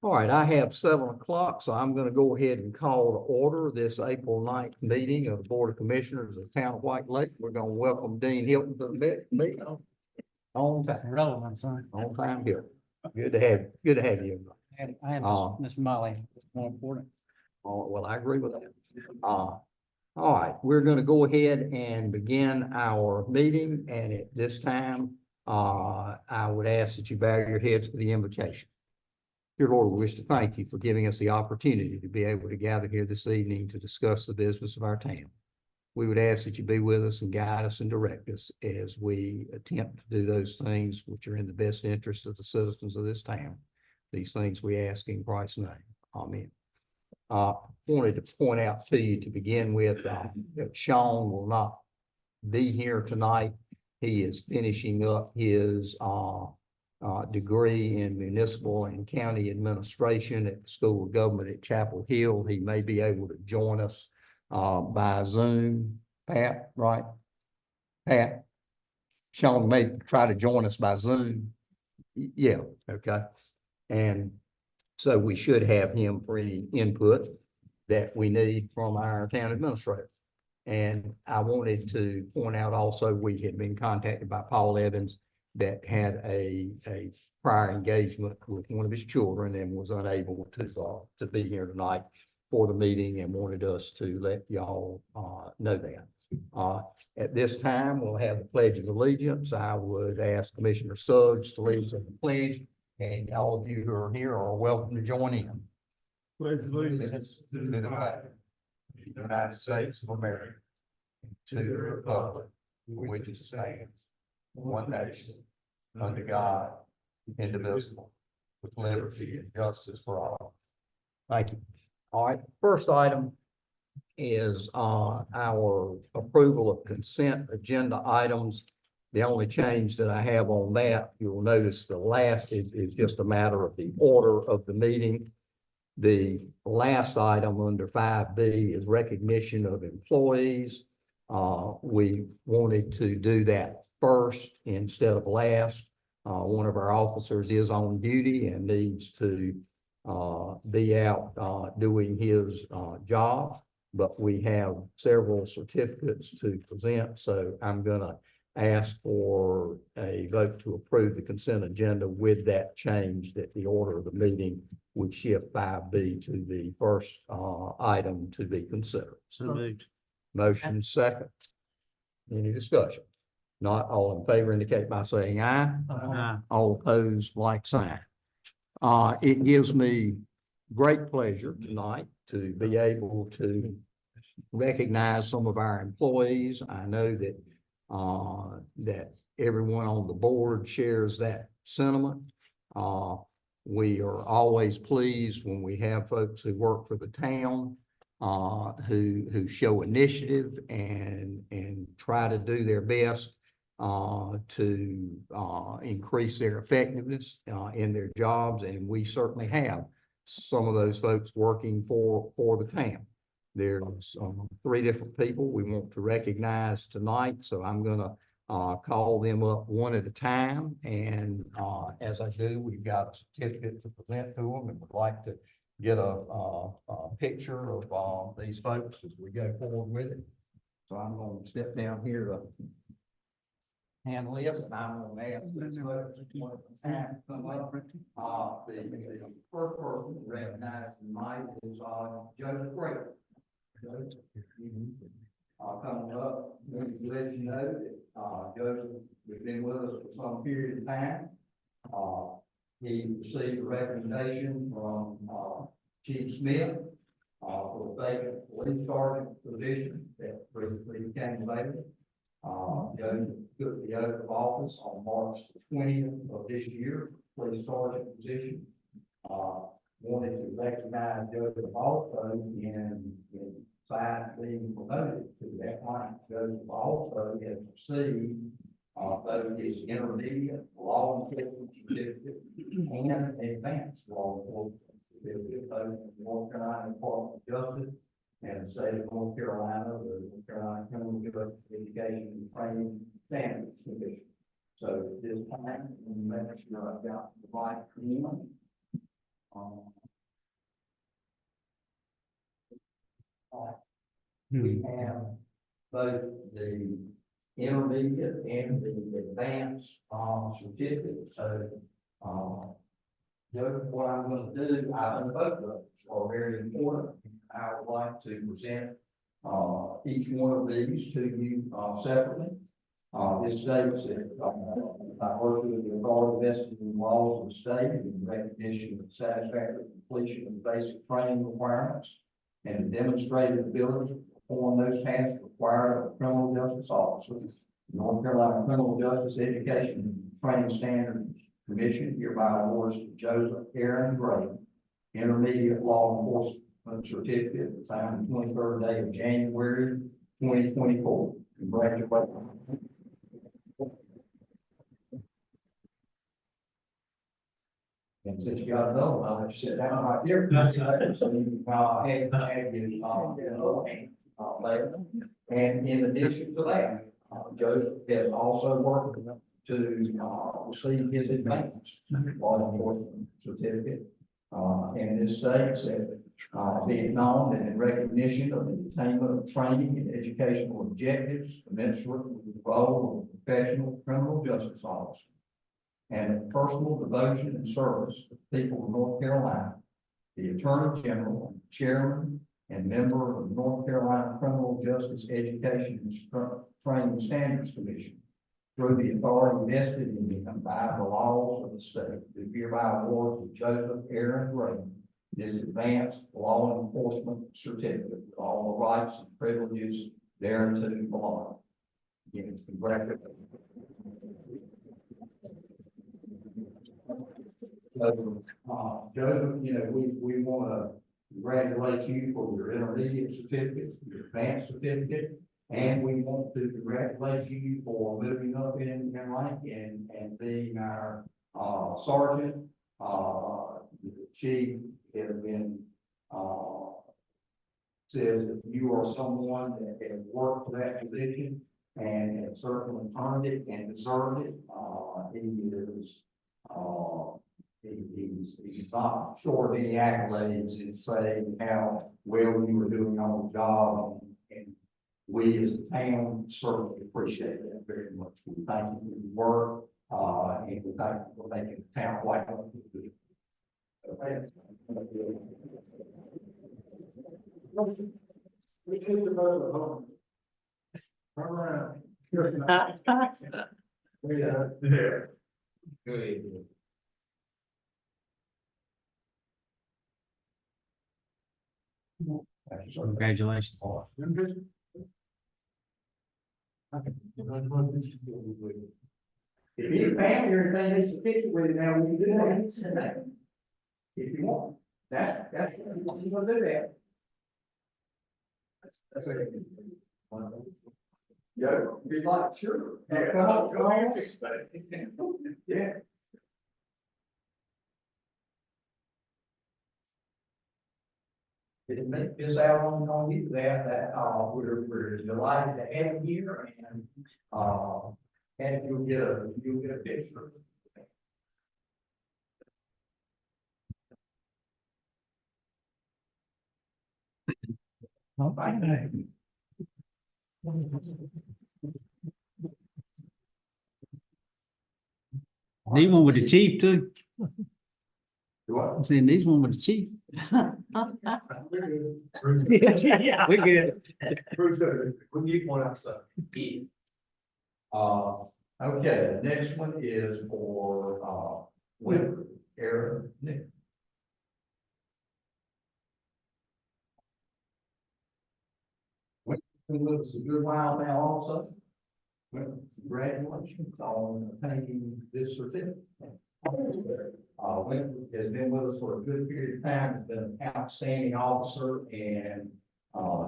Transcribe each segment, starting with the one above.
All right, I have 7 o'clock, so I'm going to go ahead and call to order this April 9th meeting of the Board of Commissioners of the Town of White Lake. We're going to welcome Dean Hilton to the meeting. On time. Relevant, son. On time here. Good to have you. I had Miss Molly, it's more important. Oh, well, I agree with that. All right, we're going to go ahead and begin our meeting, and at this time, I would ask that you bow your heads for the invocation. Dear Lord, we wish to thank you for giving us the opportunity to be able to gather here this evening to discuss the business of our town. We would ask that you be with us and guide us and direct us as we attempt to do those things which are in the best interest of the citizens of this town. These things we ask in Christ's name. Amen. Wanted to point out to you to begin with that Sean will not be here tonight. He is finishing up his degree in municipal and county administration at the School of Government at Chapel Hill. He may be able to join us by Zoom. Pat, right? Pat, Sean may try to join us by Zoom. Yeah, okay. And so we should have him for any input that we need from our town administrator. And I wanted to point out also, we had been contacted by Paul Evans that had a prior engagement with one of his children and was unable to be here tonight for the meeting, and wanted us to let y'all know that. At this time, we'll have the Pledge of Allegiance. I would ask Commissioner Suggs to lead us in the pledge, and all of you who are here are welcome to join in. Pledge allegiance to the flag of the United States of America, to the republic for which it stands, one nation, under God, indivisible, with liberty and justice for all. Thank you. All right, first item is our approval of consent agenda items. The only change that I have on that, you will notice the last is just a matter of the order of the meeting. The last item under 5B is recognition of employees. We wanted to do that first instead of last. One of our officers is on duty and needs to be out doing his job, but we have several certificates to present. So I'm going to ask for a vote to approve the consent agenda with that change, that the order of the meeting would shift 5B to the first item to be considered. So moved. Motion second. Any discussion? Not all in favor indicate by saying aye. Aye. All opposed, like sign. It gives me great pleasure tonight to be able to recognize some of our employees. I know that that everyone on the board shares that sentiment. We are always pleased when we have folks who work for the town who show initiative and try to do their best to increase their effectiveness in their jobs, and we certainly have some of those folks working for the town. There's 3 different people we want to recognize tonight, so I'm going to call them up one at a time, and as I do, we've got a certificate to present to them, and would like to get a picture of these folks as we go forward with it. So I'm going to step down here to handle it, and I'm going to ask this folks one at a time to come up. The first person recognized tonight is Judge Gray. Coming up, let me let you know that Judge has been with us for some period of time. He received a recommendation from Chief Smith for the vacant police sergeant position that previously became available. Judge took the oath of office on March 20th of this year, police sergeant position. Wanted to recognize Judge also in side being promoted to that line. Judge also has received both his intermediate law enforcement certificate and advanced law enforcement certificate, both in the North Carolina Department of Justice and the state of North Carolina, the North Carolina Criminal Justice Education and Training Standards Commission. So this time, I'm going to make sure I've got the right one. we have both the intermediate and the advanced, certificate, so, Joe, what I'm gonna do, I think both of those are very important. I would like to present, each one of these to you, separately. This states that, I work with the authority vested in the laws of the state in recognition of satisfactory completion of basic training requirements and the demonstrated ability to perform those tasks required of a criminal justice officer. The North Carolina Criminal Justice Education and Training Standards Commission hereby awards to Joseph Aaron Gray, intermediate law enforcement certificate at the time of the 23rd day of January 2024. Congratulations. And since you got another one, I'll let you sit down right here. So you can, have your, later. And in addition to that, Joseph has also worked to, receive his advanced law enforcement certificate. And this states that, being known and in recognition of the attainment of training and educational objectives commensurate with the role of a professional criminal justice officer, and personal devotion and service to the people of North Carolina, the Attorney General, Chairman, and member of the North Carolina Criminal Justice Education and Training Standards Commission, through the authority vested in him by the laws of the state, do hereby award to Joseph Aaron Gray his advanced law enforcement certificate with all the rights and privileges thereto belong. Again, congratulations. Joseph, you know, we want to congratulate you for your intermediate certificate, your advanced certificate, and we want to congratulate you for moving up in rank and being our sergeant. The chief has been says that you are someone that has worked for that position and has certainly earned it and deserved it. He's not short of any accolades in saying how well you were doing on the job, and we as a town certainly appreciate that very much. We thank you for your work, and we thank you for making the town like what you do. We do the vote home. All right. There. Good. Congratulations. If you found your thing, it's a picture with it now, we can do that. If you want, that's, you're gonna do that. That's it. Yeah, be like, sure. Yeah. Come on. Yeah. Didn't make this out on you that, we're delighted to have you here, and you'll get a picture. Bye. Need one with the chief too. What? I'm saying these one with the chief. We're good. Yeah, we're good. Bruce, we can get one outside. Okay, the next one is for, Womble, Aaron Nick. Been with us a good while now also. Well, congratulations on obtaining this certificate. Womble has been with us for a good period of time, has been an outstanding officer, and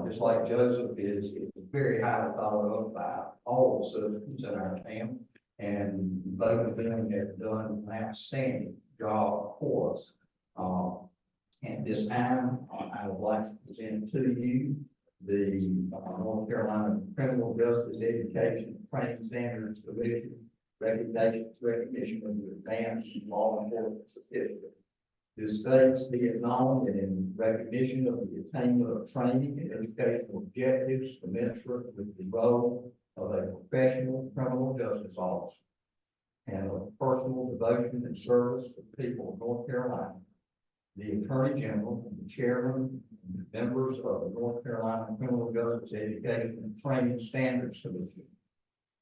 just like Joseph is very highly thought of by all the citizens in our town, and both of them have done an outstanding job for us. At this time, I would like to present to you the North Carolina Criminal Justice Education and Training Standards Commission recognition of the advanced law enforcement certificate. To This states be it known that in recognition of the attainment of training and educational objectives commensurate with the role of a professional criminal justice officer and of personal devotion and service to the people of North Carolina, the Attorney General, the Chairman, and the members of the North Carolina Criminal Justice Education and Training Standards Commission,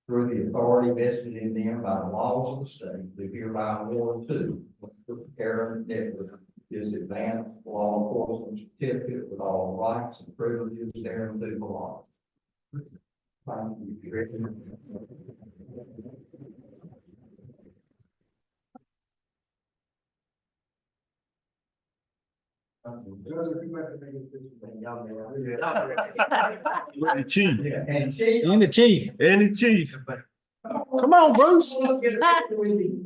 through the authority vested in them by the laws of the state, do hereby award to Aaron Edward his advanced law enforcement certificate with all rights and privileges thereunto belong. Thank you. The chief. And Chief. And the chief. And the chief. Come on, Bruce. We'll get a picture with you.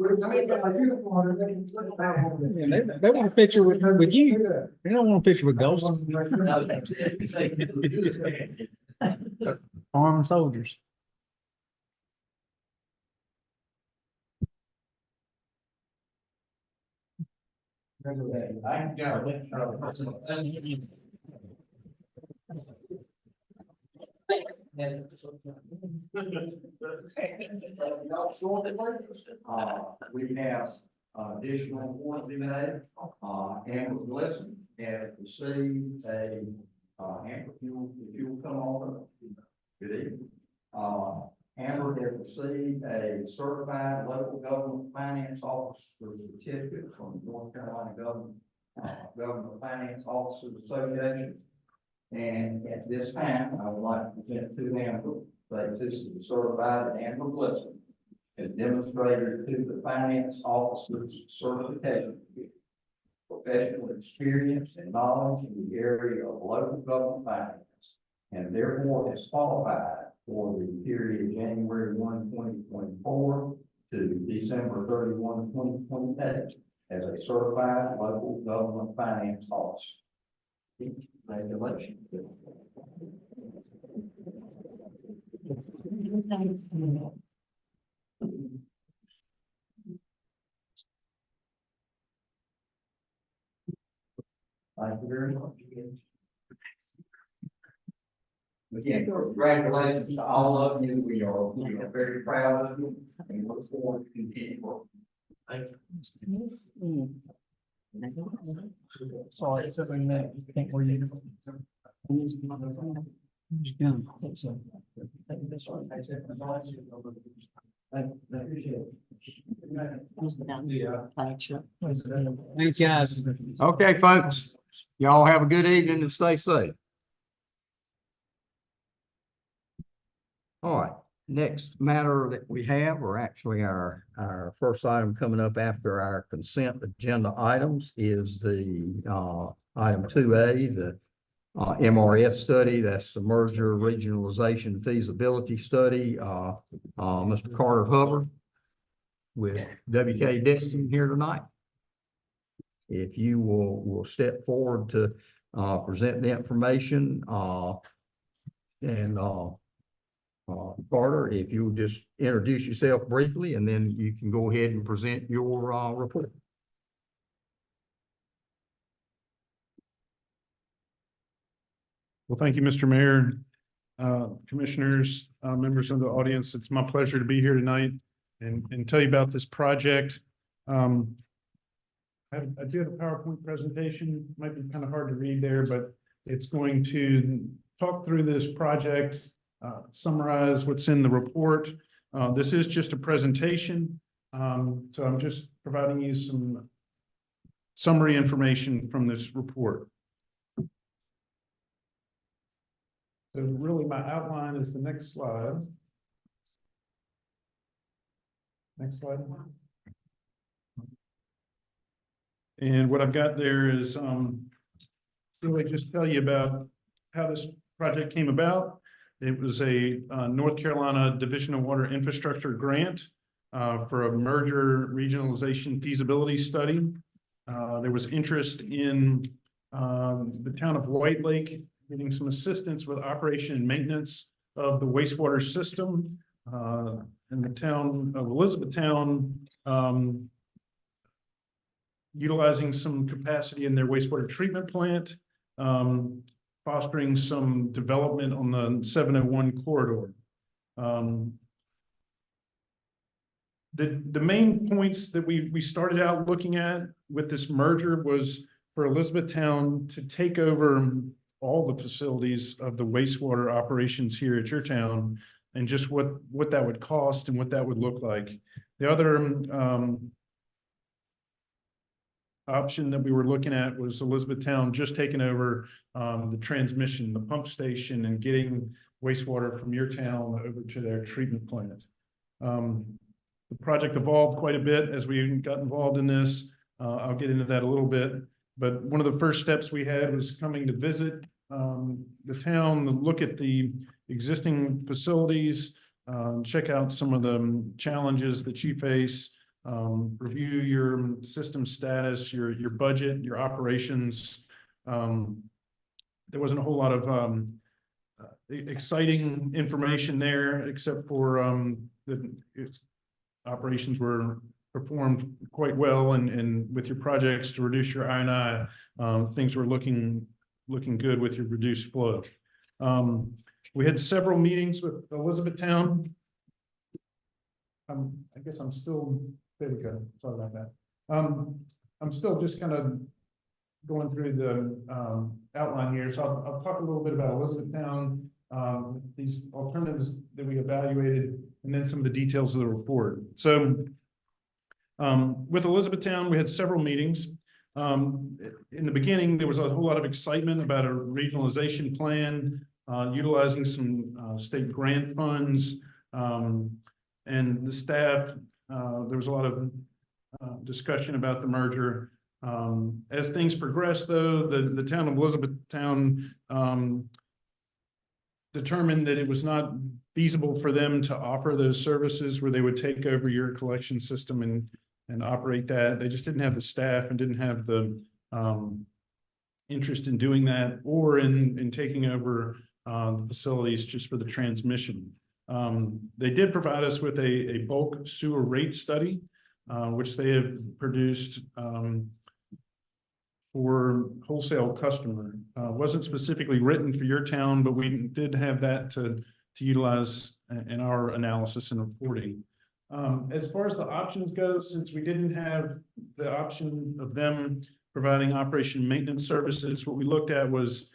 They want a picture with you. They don't want a picture with Goldston. No, that's it. Armed soldiers. We have additional one today, Amber Blessing has received a, Amber, if you'll come on. Good evening. Amber has received a certified local government finance officer certificate from the North Carolina Government Finance Officers Association. And at this time, I would like to present to Amber, that this is certified Amber Blessing as demonstrator to the finance officer's certification, professional experience and knowledge in the area of local government finance, and therefore has qualified for the period January 1, 2024 to December 31, 2028 as a certified local government finance officer. Congratulations. Thank you very much. Again, congratulations to all of you. We are very proud of you and look forward to continuing work. Thank you. Sorry, it says in there, I think we're you. Thanks, guys. Okay, folks, y'all have a good evening and stay safe. All right, next matter that we have, or actually our first item coming up after our consent agenda items is the item 2A, the MRF study. That's the merger regionalization feasibility study. Mr. Carter Hubbard with WK Dixon here tonight. If you will step forward to present the information Carter, if you'll just introduce yourself briefly, and then you can go ahead and present your report. Well, thank you, Mr. Mayor, commissioners, members of the audience. It's my pleasure to be here tonight and tell you about this project. I do have a PowerPoint presentation, might be kind of hard to read there, but it's going to talk through this project, summarize what's in the report. This is just a presentation, so I'm just providing you some summary information from this report. So really my outline is the next slide. Next slide. And what I've got there is really just tell you about how this project came about. It was a North Carolina Division of Water Infrastructure grant for a merger regionalization feasibility study. There was interest in the town of White Lake getting some assistance with operation and maintenance of the wastewater system. In the town of Elizabethtown, utilizing some capacity in their wastewater treatment plant, fostering some development on the 701 corridor. The main points that we started out looking at with this merger was for Elizabethtown to take over all the facilities of the wastewater operations here at your town, and just what that would cost and what that would look like. The other option that we were looking at was Elizabethtown just taking over the transmission, the pump station, and getting wastewater from your town over to their treatment plant. The project evolved quite a bit as we got involved in this. I'll get into that a little bit, but one of the first steps we had was coming to visit the town, look at the existing facilities, check out some of the challenges that you face, review your system status, your budget, your operations. There wasn't a whole lot of exciting information there, except for the operations were performed quite well, and with your projects to reduce your I&I, things were looking good with your reduced flow. We had several meetings with Elizabethtown. I guess I'm still, there we go, sorry about that. I'm still just kind of going through the outline here, so I'll talk a little bit about Elizabethtown, these alternatives that we evaluated, and then some of the details of the report. So with Elizabethtown, we had several meetings. In the beginning, there was a whole lot of excitement about a regionalization plan, utilizing some state grant funds, and the staff, there was a lot of discussion about the merger. As things progressed, though, the town of Elizabethtown determined that it was not feasible for them to offer those services where they would take over your collection system and operate that. They just didn't have the staff and didn't have the interest in doing that, or in taking over the facilities just for the transmission. They did provide us with a bulk sewer rate study, which they have produced for wholesale customer. Wasn't specifically written for your town, but we did have that to utilize in our analysis and reporting. As far as the options go, since we didn't have the option of them providing operation maintenance services, what we looked at was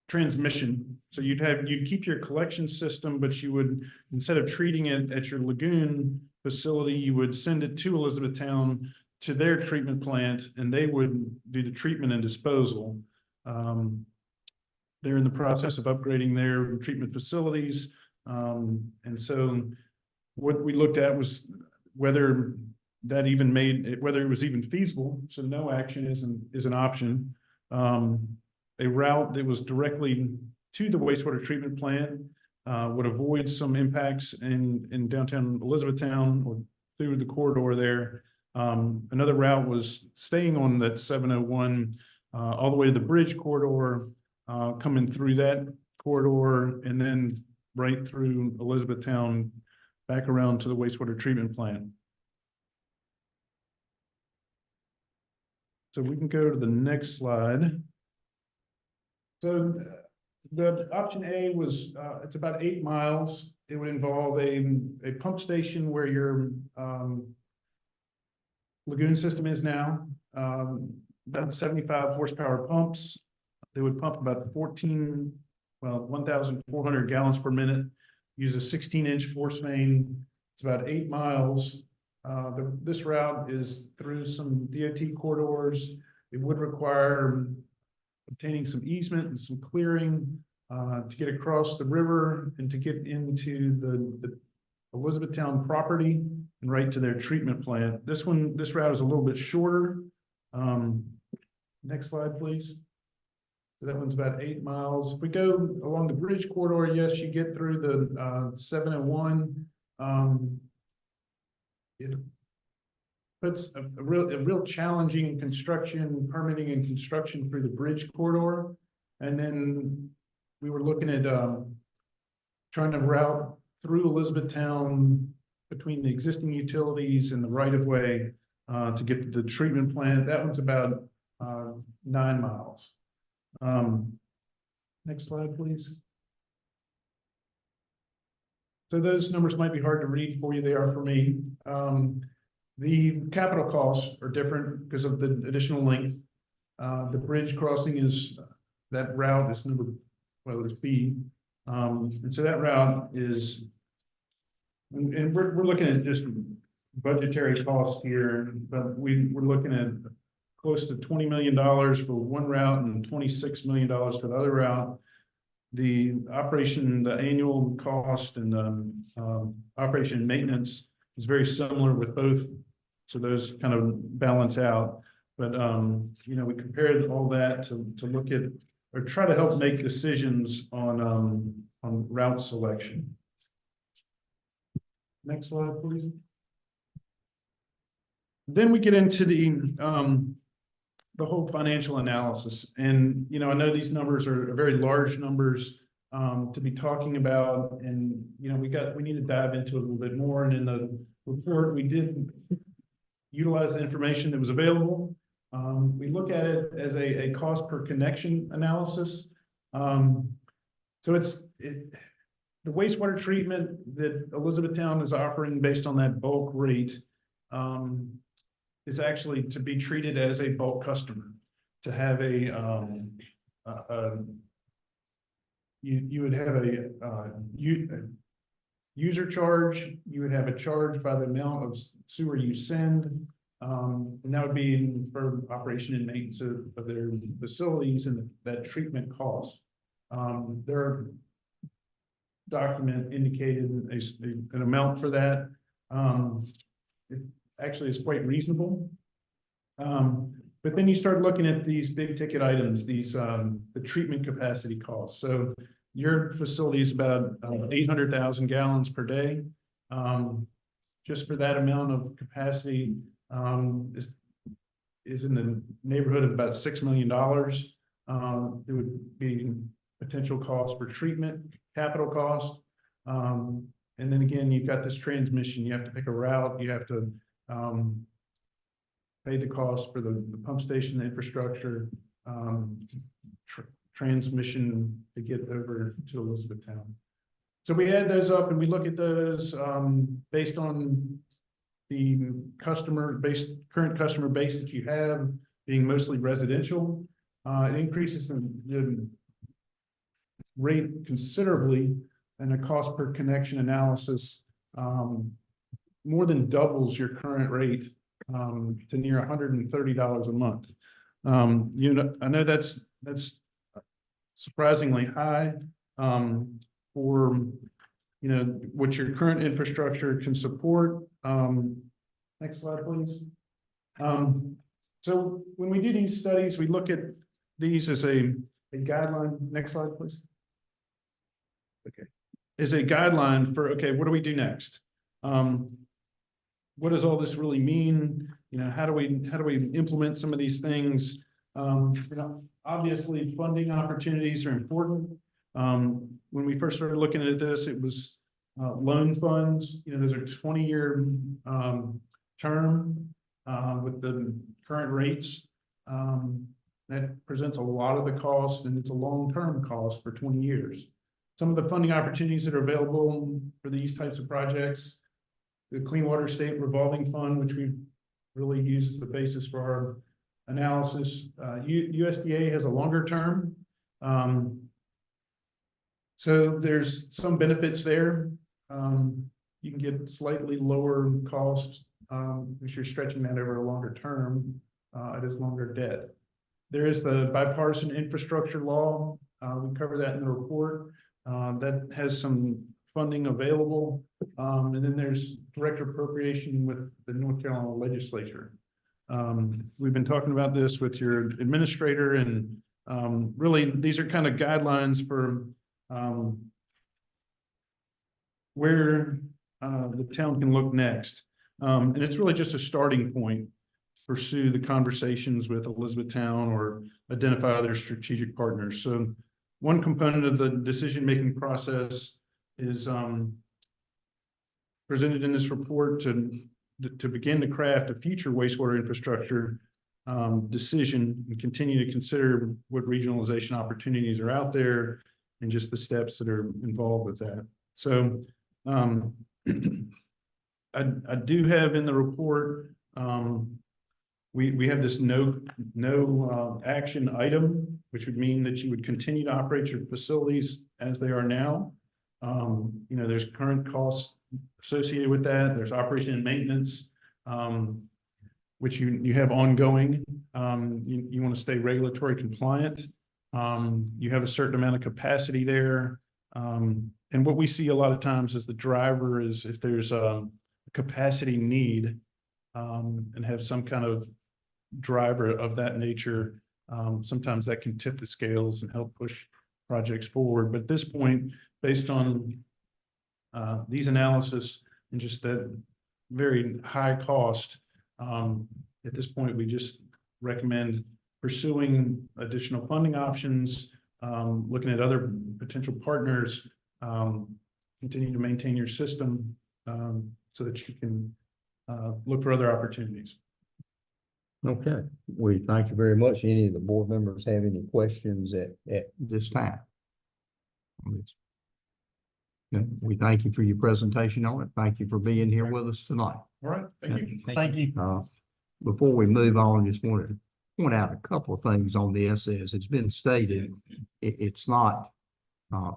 transmission. So you'd keep your collection system, but you would, instead of treating it at your lagoon facility, you would send it to Elizabethtown to their treatment plant, and they would do the treatment and disposal. They're in the process of upgrading their treatment facilities. And so what we looked at was whether that even whether it was even feasible. So no action is an option. A route that was directly to the wastewater treatment plant would avoid some impacts in downtown Elizabethtown or through the corridor there. Another route was staying on that 701 all the way to the bridge corridor, coming through that corridor, and then right through Elizabethtown back around to the wastewater treatment plant. So we can go to the next slide. So the option A was, it's about 8 miles. It would involve a pump station where your lagoon system is now, about 75 horsepower pumps. They would pump about 1,400 gallons per minute, use a 16-inch force main. It's about 8 miles. This route is through some DOT corridors. It would require obtaining some easement and some clearing to get across the river and to get into the Elizabethtown property and right to their treatment plant. This route is a little bit shorter. Next slide, please. So that one's about 8 miles. If we go along the bridge corridor, yes, you get through the 701. It puts a real challenging permitting and construction through the bridge corridor. And then we were looking at trying to route through Elizabethtown between the existing utilities and the right-of-way to get to the treatment plant. That one's about 9 miles. Next slide, please. So those numbers might be hard to read for you. They are for me. The capital costs are different because of the additional length. The bridge crossing is, that route is it's B. And so that route is, and we're looking at just budgetary costs here, but we're looking at close to $20 million for one route and $26 million for the other route. The operation, the annual cost and operation and maintenance is very similar with both. So those kind of balance out. But, you know, we compared all that to look at or try to help make decisions on route selection. Next slide, please. Then we get into the whole financial analysis. And, you know, I know these numbers are very large numbers to be talking about. And, you know, we need to dive into it a little bit more. And in the report, we did utilize the information that was available. We look at it as a cost per connection analysis. So the wastewater treatment that Elizabethtown is offering based on that bulk rate is actually to be treated as a bulk customer, to have you would have a user charge, you would have a charge by the amount of sewer you send, and that would be for operation and maintenance of their facilities and that treatment cost. Their document indicated an amount for that. It actually is quite reasonable. But then you start looking at these big ticket items, the treatment capacity costs. So your facility is about 800,000 gallons per day. Just for that amount of capacity is in the neighborhood of about $6 million. It would be potential cost for treatment, capital cost. And then again, you've got this transmission, you have to pick a route, you have to pay the cost for the pump station, the infrastructure, transmission to get over to Elizabethtown. So we add those up and we look at those based on the current customer base that you have being mostly residential. It increases the rate considerably, and the cost per connection analysis more than doubles your current rate to near $130 a month. You know, I know that's surprisingly high for, you know, what your current infrastructure can support. Next slide, please. So when we do these studies, we look at these as a guideline. Next slide, please. Okay, is a guideline for, okay, what do we do next? What does all this really mean? You know, how do we implement some of these things? You know, obviously funding opportunities are important. When we first started looking at this, it was loan funds. You know, those are 20-year term with the current rates. That presents a lot of the cost, and it's a long-term cost for 20 years. Some of the funding opportunities that are available for these types of projects, the Clean Water State Revolving Fund, which we really use as the basis for our analysis. USDA has a longer term. So there's some benefits there. You can get slightly lower costs because you're stretching that over a longer term. It is longer debt. There is the bipartisan infrastructure law. We cover that in the report. That has some funding available. And then there's direct appropriation with the North Carolina legislature. We've been talking about this with your administrator, and really these are kind of guidelines for where the town can look next. And it's really just a starting point to pursue the conversations with Elizabethtown or identify other strategic partners. So one component of the decision-making process is presented in this report to to begin to craft a future wastewater infrastructure decision and continue to consider what regionalization opportunities are out there and just the steps that are involved with that. So I do have in the report, we have this no action item, which would mean that you would continue to operate your facilities as they are now. You know, there's current costs associated with that. There's operation and maintenance, which you have ongoing. You want to stay regulatory compliant. You have a certain amount of capacity there. And what we see a lot of times is the driver is if there's a capacity need and have some kind of driver of that nature, sometimes that can tip the scales and help push projects forward. But at this point, based on these analysis and just that very high cost, at this point, we just recommend pursuing additional funding options, looking at other potential partners, continue to maintain your system so that you can look for other opportunities. Okay, we thank you very much. Any of the board members have any questions at this time? Yeah, we thank you for your presentation on it. Thank you for being here with us tonight. All right, thank you. Thank you. Before we move on, just wanted to point out a couple of things on this. As it's been stated, it's not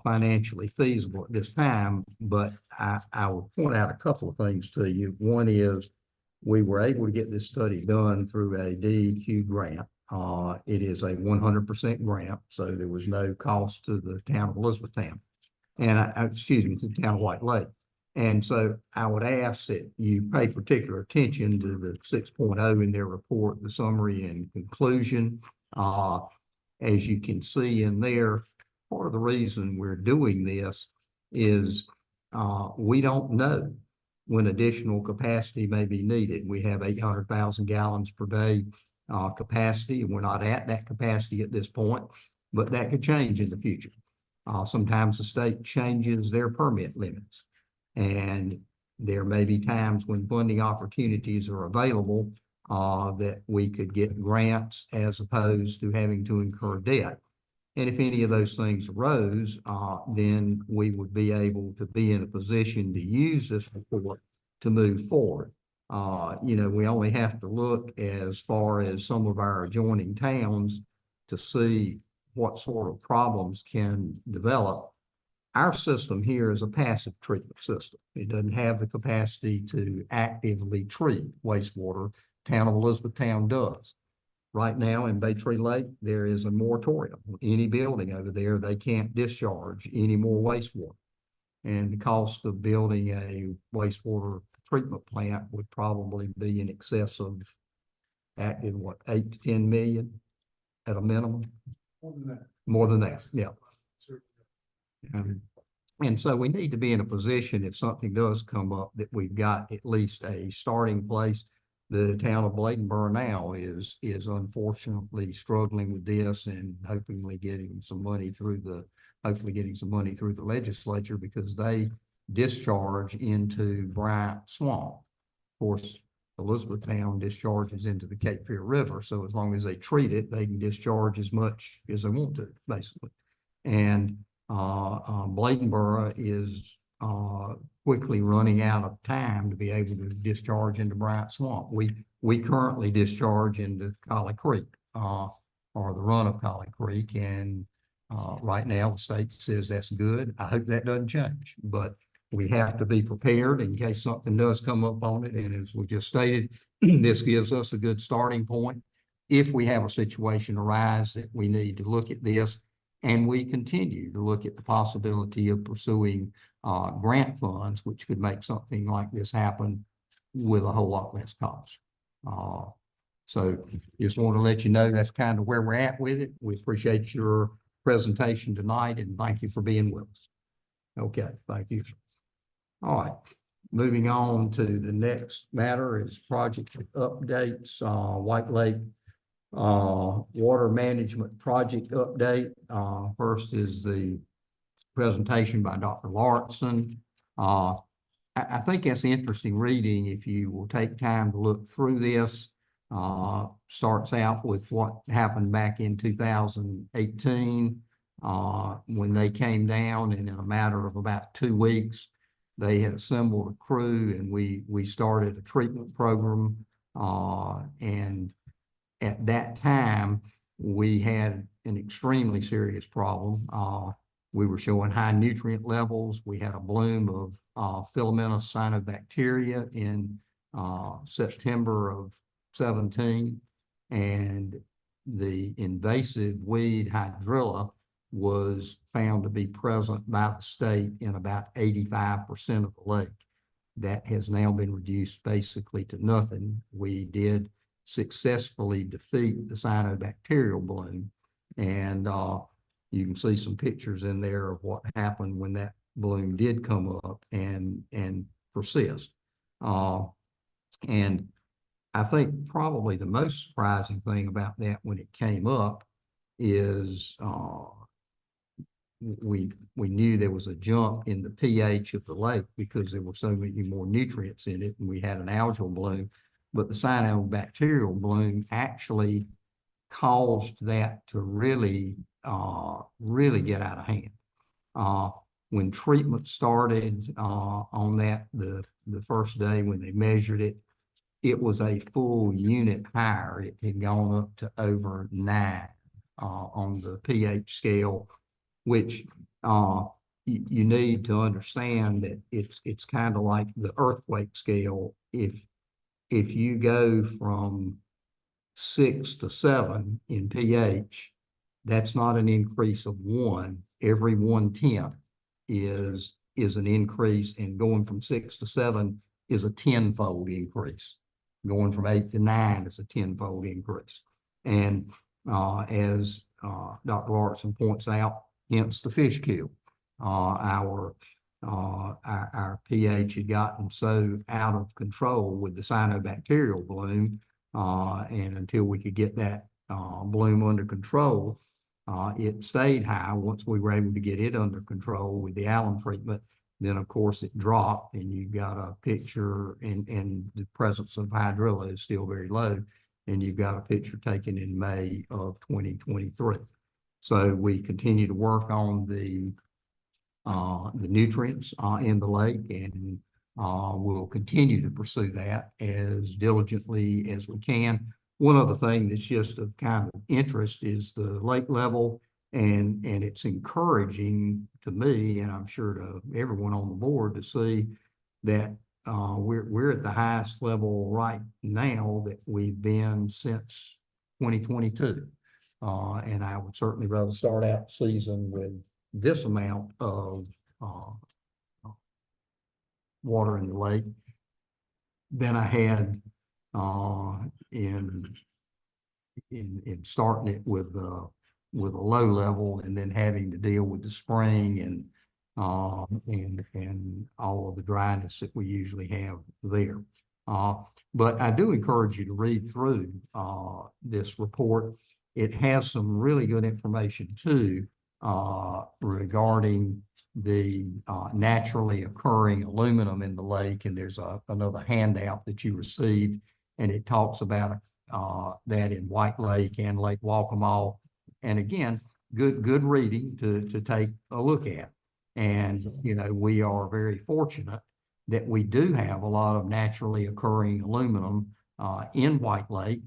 financially feasible at this time, but I will point out a couple of things to you. One is we were able to get this study done through a DEQ grant. It is a 100% grant, so there was no cost to the town of Elizabethtown. And excuse me, to the town of White Lake. And so I would ask that you pay particular attention to the 6.0 in their report, the summary and conclusion. As you can see in there, part of the reason we're doing this is we don't know when additional capacity may be needed. We have 800,000 gallons per day capacity, and we're not at that capacity at this point, but that could change in the future. Sometimes the state changes their permit limits, and there may be times when funding opportunities are available that we could get grants as opposed to having to incur debt. And if any of those things arose, then we would be able to be in a position to use this report to move forward. You know, we only have to look as far as some of our adjoining towns to see what sort of problems can develop. Our system here is a passive treatment system. It doesn't have the capacity to actively treat wastewater. Town of Elizabethtown does. Right now in Bay Tree Lake, there is a moratorium. Any building over there, they can't discharge any more wastewater. And the cost of building a wastewater treatment plant would probably be in excess of active, what, 8 to 10 million at a minimum? More than that, yeah. And so we need to be in a position if something does come up that we've got at least a starting place. The town of Bladenboro now is unfortunately struggling with this and hopefully getting some money through the legislature because they discharge into Bryant Swamp. Of course, Elizabethtown discharges into the Cape Fear River. So as long as they treat it, they can discharge as much as they want to, basically. And Bladenboro is quickly running out of time to be able to discharge into Bryant Swamp. We currently discharge into Collie Creek, or the run of Collie Creek. And right now the state says that's good. I hope that doesn't change, but we have to be prepared in case something does come up on it. And as we just stated, this gives us a good starting point. If we have a situation arise that we need to look at this, and we continue to look at the possibility of pursuing grant funds, which could make something like this happen with a whole lot less cost. So just want to let you know that's kind of where we're at with it. We appreciate your presentation tonight and thank you for being with us. Okay, thank you. All right, moving on to the next matter is project updates, White Lake water management project update. First is the presentation by Dr. Lawrenson. I think that's interesting reading if you will take time to look through this. Starts out with what happened back in 2018 when they came down, and in a matter of about 2 weeks, they had assembled a crew, and we started a treatment program. And at that time, we had an extremely serious problem. We were showing high nutrient levels. We had a bloom of filamentous cyanobacteria in September of 17, and the invasive weed hydrilla was found to be present by the state in about 85% of the lake. That has now been reduced basically to nothing. We did successfully defeat the cyanobacterial bloom, and you can see some pictures in there of what happened when that bloom did come up and persist. And I think probably the most surprising thing about that when it came up is we knew there was a jump in the pH of the lake because there were so many more nutrients in it, and we had an algal bloom, but the cyanobacterial bloom actually caused that to really get out of hand. When treatment started on that, the first day when they measured it, it was a full unit higher. It had gone up to over 9 on the pH scale, which you need to understand that it's kind of like the earthquake scale. If you go from 6 to 7 in pH, that's not an increase of 1. Every 1/10 is an increase, and going from 6 to 7 is a 10-fold increase. Going from 8 to 9 is a 10-fold increase. And as Dr. Larson points out, hence the fish kill. Our pH had gotten so out of control with the cyanobacterial bloom, and until we could get that bloom under control, it stayed high. Once we were able to get it under control with the alum treatment, then of course it dropped, and you've got a picture, and the presence of hydrilla is still very low, and you've got a picture taken in May of 2023. So we continue to work on the nutrients in the lake, and we'll continue to pursue that as diligently as we can. One other thing that's just of kind of interest is the lake level, and it's encouraging to me, and I'm sure to everyone on the board, to see that we're at the highest level right now that we've been since 2022. And I would certainly rather start out the season with this amount of water in the lake than I had in starting it with a low level, and then having to deal with the spring and all of the dryness that we usually have there. But I do encourage you to read through this report. It has some really good information too regarding the naturally occurring aluminum in the lake. And there's another handout that you received, and it talks about that in White Lake and Lake Waccamaw. And again, good reading to take a look at. And, you know, we are very fortunate that we do have a lot of naturally occurring aluminum in White Lake.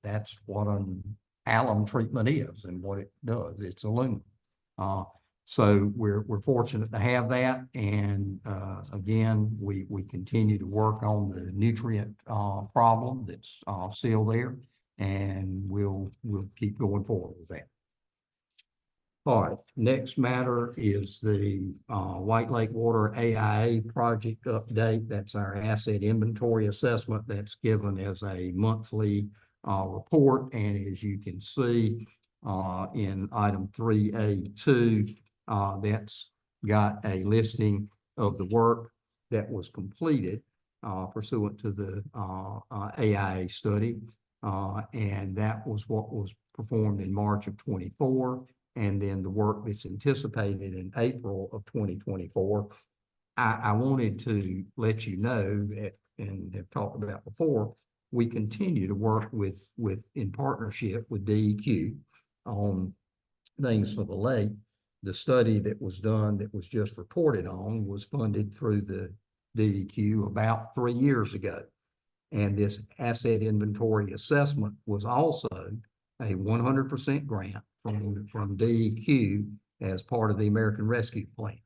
That's what an alum treatment is and what it does. It's aluminum. So we're fortunate to have that. And again, we continue to work on the nutrient problem that's still there, and we'll keep going forward with that. All right, next matter is the White Lake Water AIA project update. That's our asset inventory assessment that's given as a monthly report. And as you can see in item 3A2, that's got a listing of the work that was completed pursuant to the AIA study. And that was what was performed in March of 24. And then the work that's anticipated in April of 2024. I wanted to let you know that, and have talked about before, we continue to work in partnership with DEQ on things for the lake. The study that was done, that was just reported on, was funded through the DEQ about 3 years ago. And this asset inventory assessment was also a 100% grant from DEQ as part of the American Rescue Plan.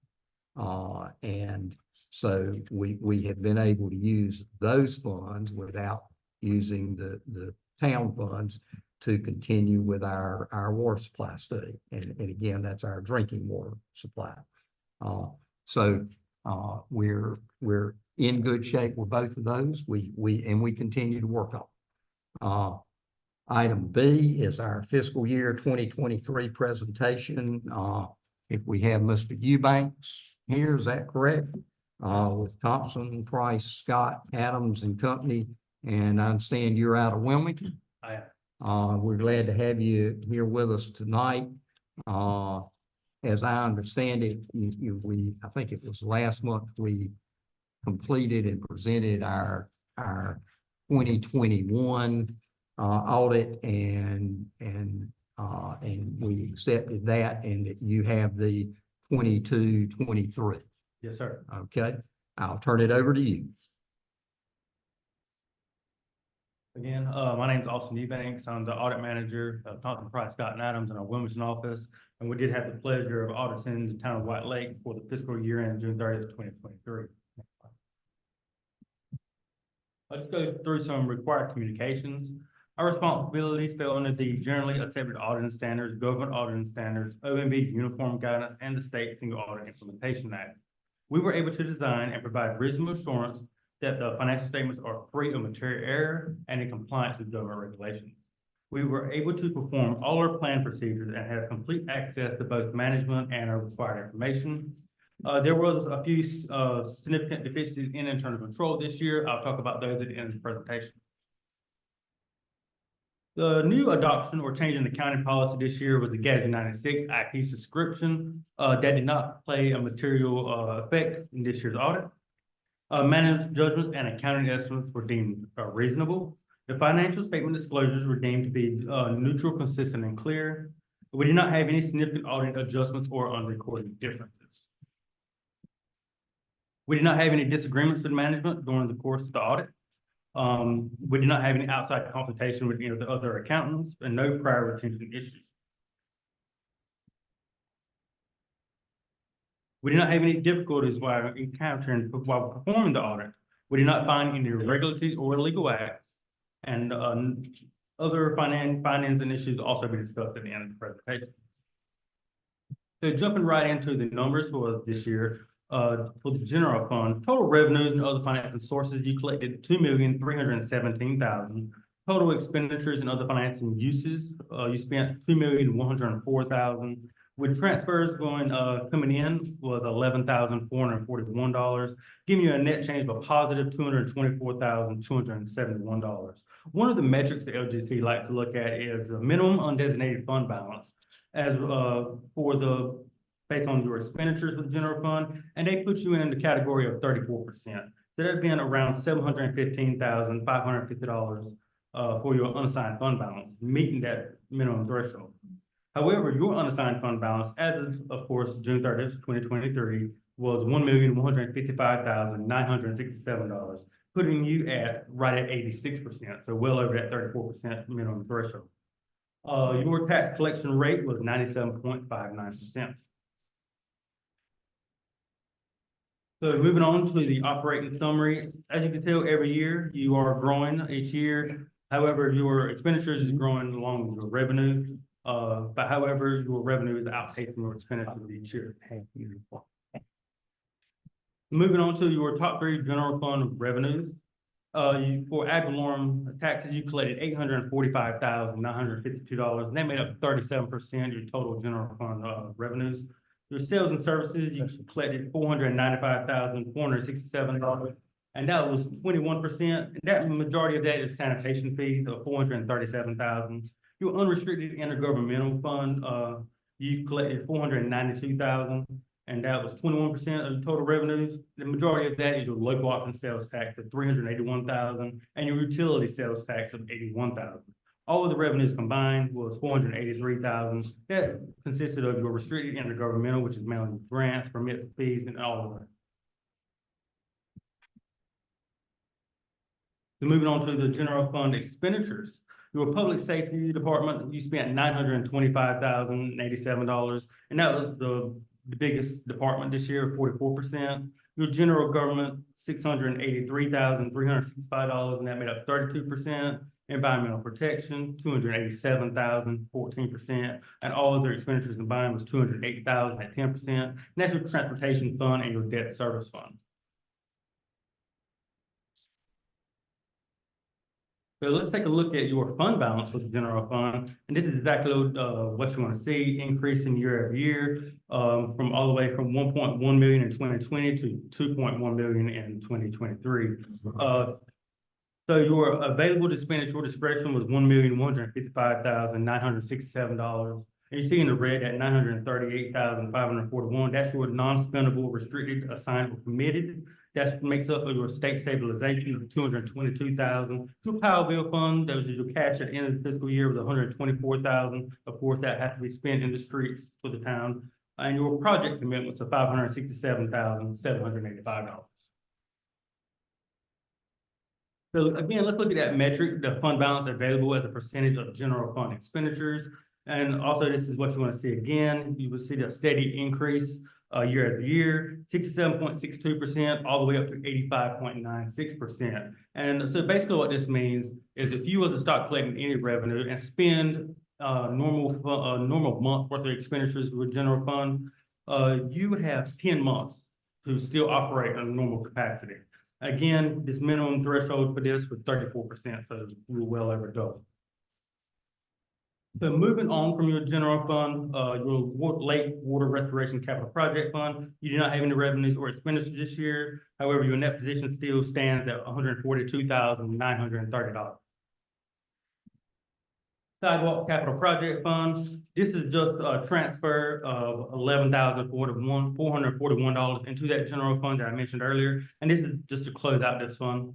And so we have been able to use those funds without using the town funds to continue with our water supply study. And again, that's our drinking water supply. So we're in good shape with both of those. We continue to work on. Item B is our fiscal year 2023 presentation. If we have Mr. Eubanks here, is that correct? With Thompson, Price, Scott, Adams and Company, and I understand you're out of Wilmington. I am. We're glad to have you here with us tonight. As I understand it, I think it was last month, we completed and presented our 2021 audit, and we accepted that, and that you have the 22-23. Yes, sir. Okay, I'll turn it over to you. Again, my name is Austin Eubanks. I'm the audit manager of Thompson, Price, Scott and Adams in our Wilmington office. And we did have the pleasure of auditing the town of White Lake for the fiscal year end June 30th, 2023. Let's go through some required communications. Our responsibilities fell under the generally accepted auditing standards, government auditing standards, OMB uniform guidance, and the state single audit implementation act. We were able to design and provide reasonable assurance that the financial statements are free of material error and in compliance with government regulations. We were able to perform all our planned procedures and have complete access to both management and our required information. There was a few significant deficiencies in internal control this year. I'll talk about those at the end of the presentation. The new adoption or change in accounting policy this year was the GASB 96 IT subscription. That did not play a material effect in this year's audit. Management judgments and accounting estimates were deemed reasonable. The financial statement disclosures were deemed to be neutral, consistent, and clear. We did not have any significant audit adjustments or unrecorded differences. We did not have any disagreements with management during the course of the audit. We did not have any outside consultation with any of the other accountants, and no prior retention issues. We did not have any difficulties while performing the audit. We did not find any irregularities or illegal acts, and other findings and issues will also be discussed at the end of the presentation. So jumping right into the numbers for this year, for the general fund, total revenues and other financing sources, you collected $2,317,000. Total expenditures and other financing uses, you spent $2,104,000. With transfers coming in was $11,441, giving you a net change of a positive $224,271. One of the metrics that LGC likes to look at is the minimum undesignated fund balance, as based on your expenditures with the general fund, and they put you in the category of 34%. So that'd been around $715,550 for your unassigned fund balance, meeting that minimum threshold. However, your unassigned fund balance, as of course, June 30th, 2023, was $1,155,967, putting you right at 86%, so well over that 34% minimum threshold. Your tax collection rate was 97.59%. So moving on to the operating summary, as you can tell, every year you are growing each year. However, your expenditures is growing along with your revenue. But however, your revenue is outpacing your expenditures each year. Moving on to your top three general fund revenues. For ad valorem taxes, you collected $845,952, and that made up 37% of your total general fund revenues. Your sales and services, you collected $495,467, and that was 21%. That majority of that is sanitation fees of $437,000. Your unrestricted intergovernmental fund, you collected $492,000, and that was 21% of the total revenues. The majority of that is your local option sales tax of $381,000 and your utility sales tax of $81,000. All of the revenues combined was $483,000. That consisted of your restricted intergovernmental, which is mainly grants, permits, fees, and all of that. So moving on to the general fund expenditures. Your public safety department, you spent $925,087, and that was the biggest department this year, 44%. Your general government, $683,365, and that made up 32%. Environmental protection, $287,000, 14%, and all other expenditures combined was $208,000 at 10%. And that's your transportation fund and your debt service fund. So let's take a look at your fund balance for the general fund, and this is exactly what you want to see increasing year over year, from all the way from 1.1 million in 2020 to 2.1 million in 2023. So your available expenditure discretion was $1,155,967. And you see in the red at $938,541. That's your non-spendable, restricted, assigned, or committed. That makes up of your state stabilization of $222,000. Your Powell bill fund, that was your cash at the end of the fiscal year, was $124,000. Of course, that has to be spent in the streets for the town. And your project commitments of $567,785. So again, let's look at that metric, the fund balance available as a percentage of general fund expenditures. And also, this is what you want to see again. You will see the steady increase year after year, 67.62%, all the way up to 85.96%. And so basically what this means is if you were to start collecting any revenue and spend normal month worth of expenditures with general fund, you would have 10 months to still operate on a normal capacity. Again, this minimum threshold for this was 34%, so we're well over double. So moving on from your general fund, your lake water restoration capital project fund, you do not have any revenues or expenditures this year. However, your net position still stands at $142,930. Sidewalk capital project fund, this is just a transfer of $11,441 into that general fund that I mentioned earlier, and this is just to close out this fund.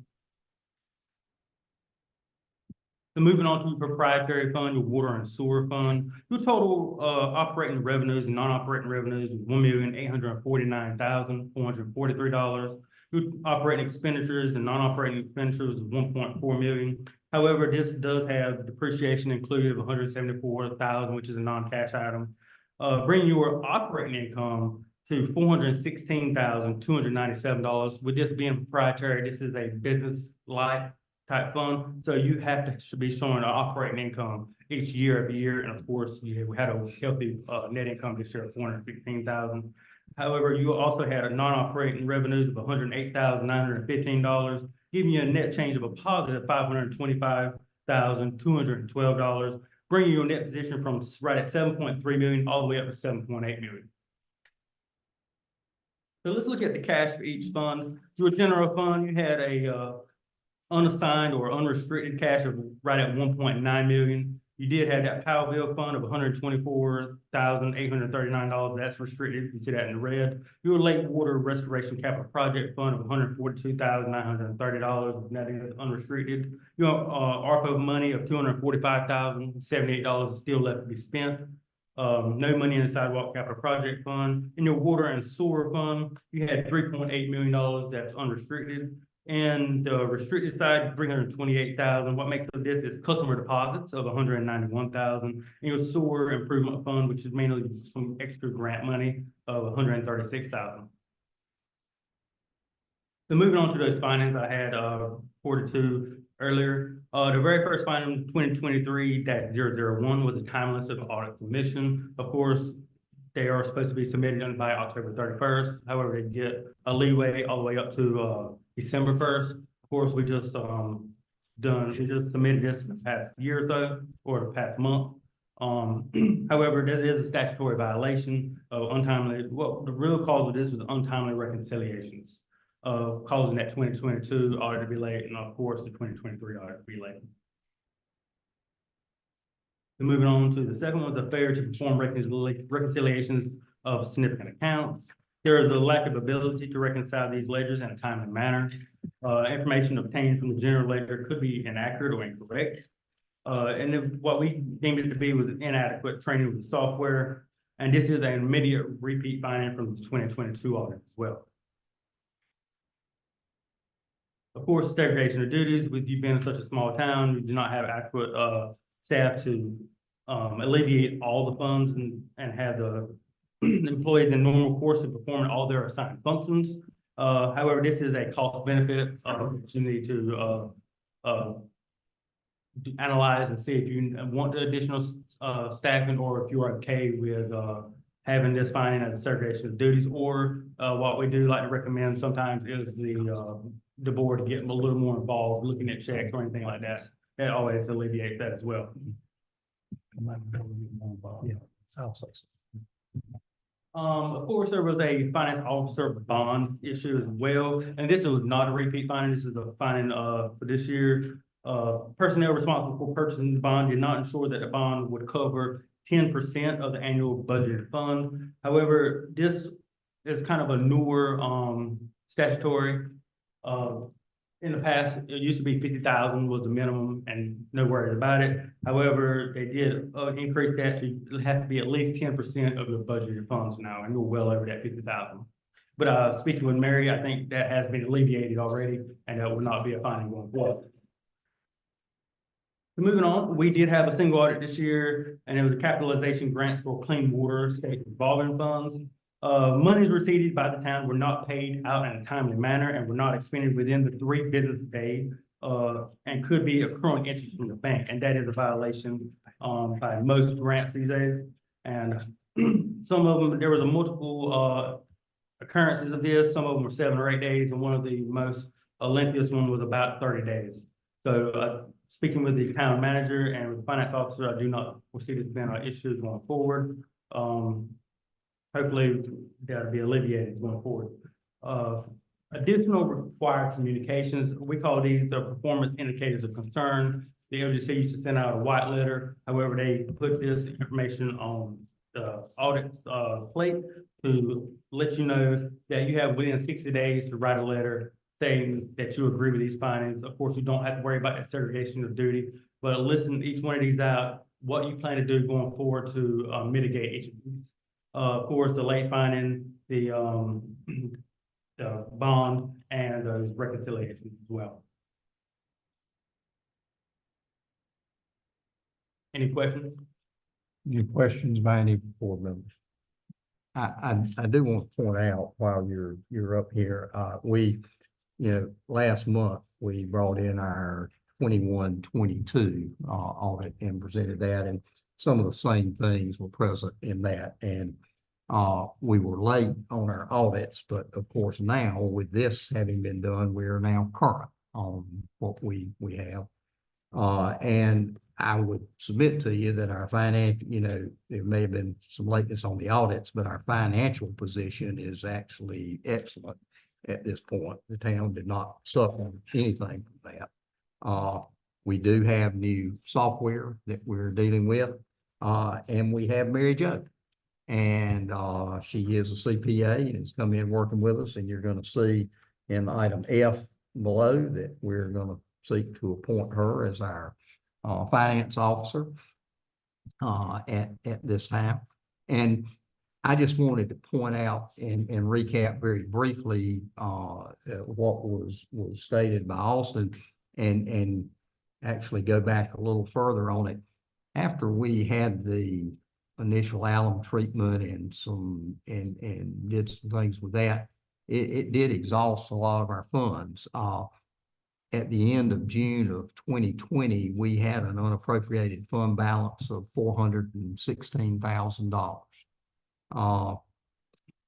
So moving on to the proprietary fund, your water and sewer fund, your total operating revenues and non-operating revenues is $1,849,443. Your operating expenditures and non-operating expenditures is $1.4 million. However, this does have depreciation included of $174,000, which is a non-cash item, bringing your operating income to $416,297. With this being proprietary, this is a business-like type fund, so you should be showing an operating income each year every year. And of course, we had a healthy net income this year of $416,000. However, you also had a non-operating revenues of $108,915, giving you a net change of a positive $525,212, bringing your net position from right at 7.3 million all the way up to 7.8 million. So let's look at the cash for each fund. Your general fund, you had a unassigned or unrestricted cash of right at 1.9 million. You did have that Powell bill fund of $124,839. That's restricted. You see that in the red. Your lake water restoration capital project fund of $142,930. That is unrestricted. Your ARPA money of $245,078 is still left to be spent. No money in the sidewalk capital project fund. In your water and sewer fund, you had $3.8 million that's unrestricted. And the restricted side, $328,000. What makes up this is customer deposits of $191,000. And your sewer improvement fund, which is mainly some extra grant money of $136,000. So moving on to those findings I had reported to earlier. The very first finding, 2023-001, was the timeliness of the audit submission. Of course, they are supposed to be submitted by October 31st. However, they get a leeway all the way up to December 1st. Of course, we just submitted this in the past year or so, or the past month. However, that is a statutory violation of untimely. Well, the real cause of this was untimely reconciliations, causing that 2022 audit to be late, and of course, the 2023 audit to be late. So moving on to the second one, the failure to perform reconciliations of significant accounts. There is a lack of ability to reconcile these ledgers in a timely manner. Information obtained from the general ledger could be inaccurate or incorrect. And then what we deemed it to be was inadequate training with the software. And this is an immediate repeat finding from the 2022 audit as well. Of course, segregation of duties, with you being such a small town, you do not have adequate staff to alleviate all the funds and have the employees in normal course of performing all their assigned functions. However, this is a cost benefit you need to analyze and see if you want the additional staffing, or if you are okay with having this finding as a segregation of duties, or what we do like to recommend sometimes is the board to get a little more involved, looking at checks or anything like that. That always alleviates that as well. Yeah, I'll say so. Of course, there was a finance officer bond issue as well, and this was not a repeat finding. This is a finding for this year. Personnel responsible for purchasing the bond did not ensure that the bond would cover 10% of the annual budgeted fund. However, this is kind of a newer statutory. In the past, it used to be 50,000 was the minimum and no worries about it. However, they did increase that to have to be at least 10% of the budgeted funds now, and we're well over that 50,000. But speaking with Mary, I think that has been alleviated already, and that will not be a finding going forward. So moving on, we did have a single audit this year, and it was a capitalization grants for clean water state revolving funds. Monies received by the town were not paid out in a timely manner and were not expended within the 3 business days, and could be accruing interest from the bank, and that is a violation by most grants these days. And some of them, there was a multiple occurrences of this. Some of them were 7 or 8 days, and one of the most lengthiest one was about 30 days. So speaking with the town manager and with the finance officer, I do not foresee this being an issue going forward. Hopefully that'll be alleviated going forward. Additional required communications, we call these the performance indicators of concern. The LGC used to send out a white letter. However, they put this information on the audit plate to let you know that you have within 60 days to write a letter saying that you agree with these findings. Of course, you don't have to worry about that segregation of duty, but listen each one of these out, what you plan to do going forward to mitigate each of these. Of course, the late finding, the bond, and those reconciliations as well. Any questions? Any questions by any board members? I do want to point out while you're up here, last month we brought in our 21-22 audit and presented that, and some of the same things were present in that. And we were late on our audits, but of course now with this having been done, we are now current on what we have. And I would submit to you that our there may have been some lateness on the audits, but our financial position is actually excellent at this point. The town did not suffer anything from that. We do have new software that we're dealing with, and we have Mary Jo. And she is a CPA and has come in working with us, and you're going to see in item F below that we're going to seek to appoint her as our finance officer at this time. And I just wanted to point out and recap very briefly what was stated by Austin, and actually go back a little further on it. After we had the initial alum treatment and did some things with that, it did exhaust a lot of our funds. At the end of June of 2020, we had an unappropriated fund balance of $416,000.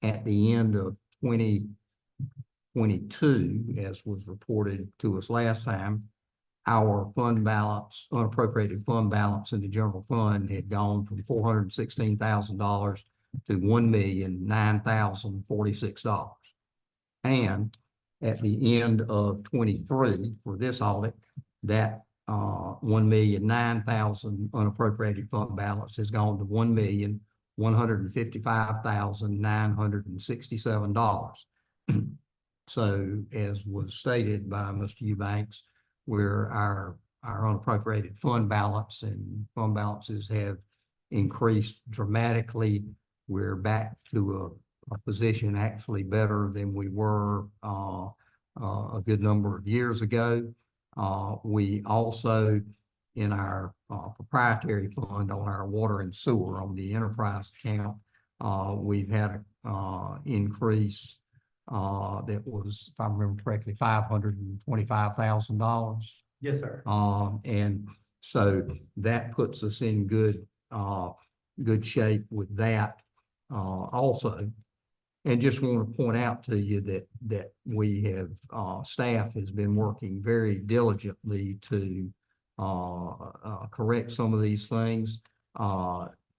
At the end of 2022, as was reported to us last time, our fund balance, unappropriated fund balance in the general fund had gone from $416,000 to $1,009,046. And at the end of 23 for this audit, that $1,009,000 unappropriated fund balance has gone to $1,106,000. $155,967. So as was stated by Mr. Eubanks, where our unappropriated fund balance and fund balances have increased dramatically. We're back to a position actually better than we were a good number of years ago. We also, in our proprietary fund on our water and sewer on the enterprise account, we've had an increase that was, if I remember correctly, $525,000. Yes, sir. And so that puts us in good shape with that also. And just want to point out to you that we have, staff has been working very diligently to correct some of these things.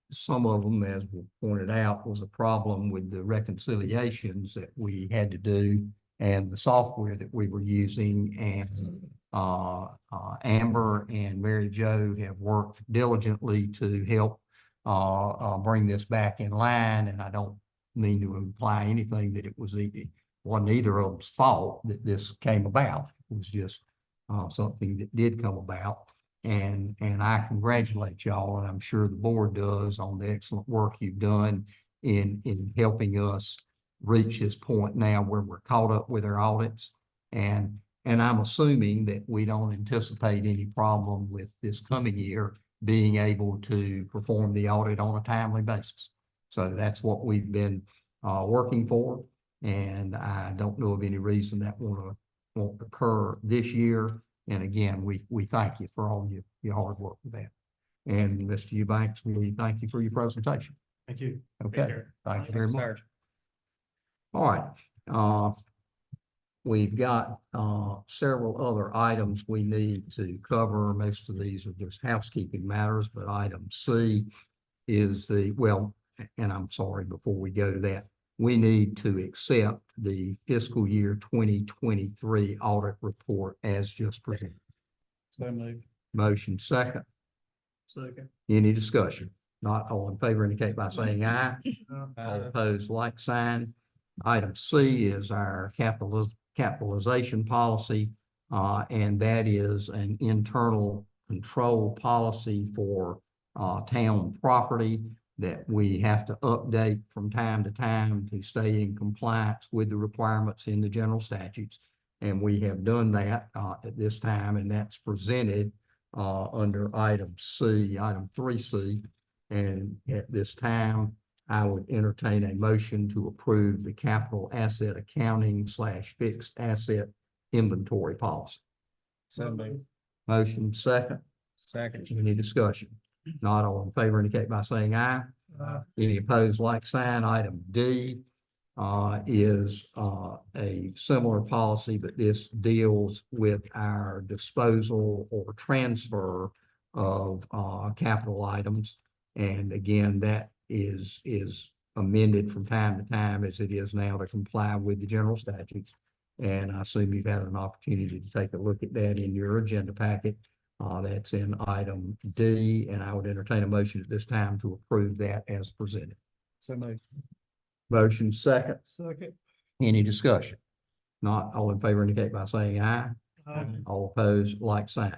Some of them, as we pointed out, was a problem with the reconciliations that we had to do and the software that we were using. And Amber and Mary Jo have worked diligently to help bring this back in line. And I don't mean to imply anything that it wasn't either of them's fault that this came about. It was just something that did come about. And I congratulate y'all, and I'm sure the board does, on the excellent work you've done in helping us reach this point now where we're caught up with our audits. And I'm assuming that we don't anticipate any problem with this coming year being able to perform the audit on a timely basis. So that's what we've been working for. And I don't know of any reason that won't occur this year. And again, we thank you for all your hard work with that. And Mr. Eubanks, we thank you for your presentation. Thank you. Okay, Take care. thank you very Yes, much. sir. All right. We've got several other items we need to cover. Most of these are just housekeeping matters, but item C is and I'm sorry, before we go to that, we need to accept the fiscal year 2023 audit report as just presented. So moved. Motion second. Second. Any discussion? Not all in favor indicate by saying aye. All opposed, like sign. Item C is our capitalization policy, and that is an internal control policy for town property that we have to update from time to time to stay in compliance with the requirements in the general statutes. And we have done that at this time, and that's presented under item C, item 3C. And at this time, I would entertain a motion to approve the capital asset accounting / fixed asset inventory policy. So moved. Motion second. Second. Any discussion? Not all in favor indicate by saying aye. Any opposed, like sign. Item D is a similar policy, but this deals with our disposal or transfer of capital items. And again, that is amended from time to time as it is now to comply with the general statutes. And I assume you've had an opportunity to take a look at that in your agenda packet. That's in item D, and I would entertain a motion at this time to approve that as presented. So moved. Motion second. Second. Any discussion? Not all in favor indicate by saying aye. All opposed, like sign.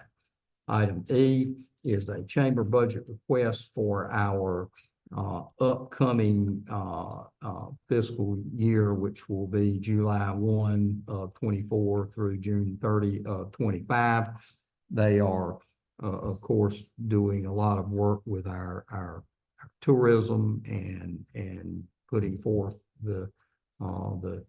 Item E is a chamber budget request for our upcoming fiscal year, which will be July 1 of 24 through June 30 of 25. They are, of course, doing a lot of work with our tourism and putting forth the town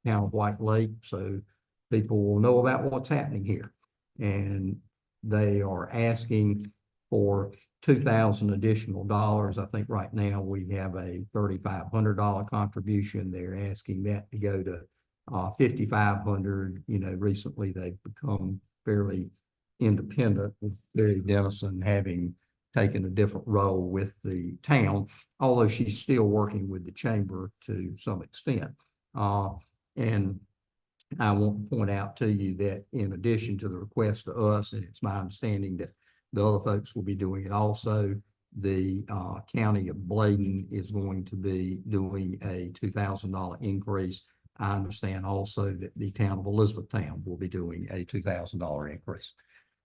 of White Lake, so people will know about what's happening here. And they are asking for $2,000 additional dollars. I think right now we have a $3,500 contribution. They're asking that to go to $5,500. You know, recently they've become fairly independent, with Barry Dennison having taken a different role with the town, although she's still working with the chamber to some extent. And I want to point out to you that in addition to the request to us, and it's my understanding that the other folks will be doing it also, the county of Bladen is going to be doing a $2,000 increase. I understand also that the town of Elizabethtown will be doing a $2,000 increase.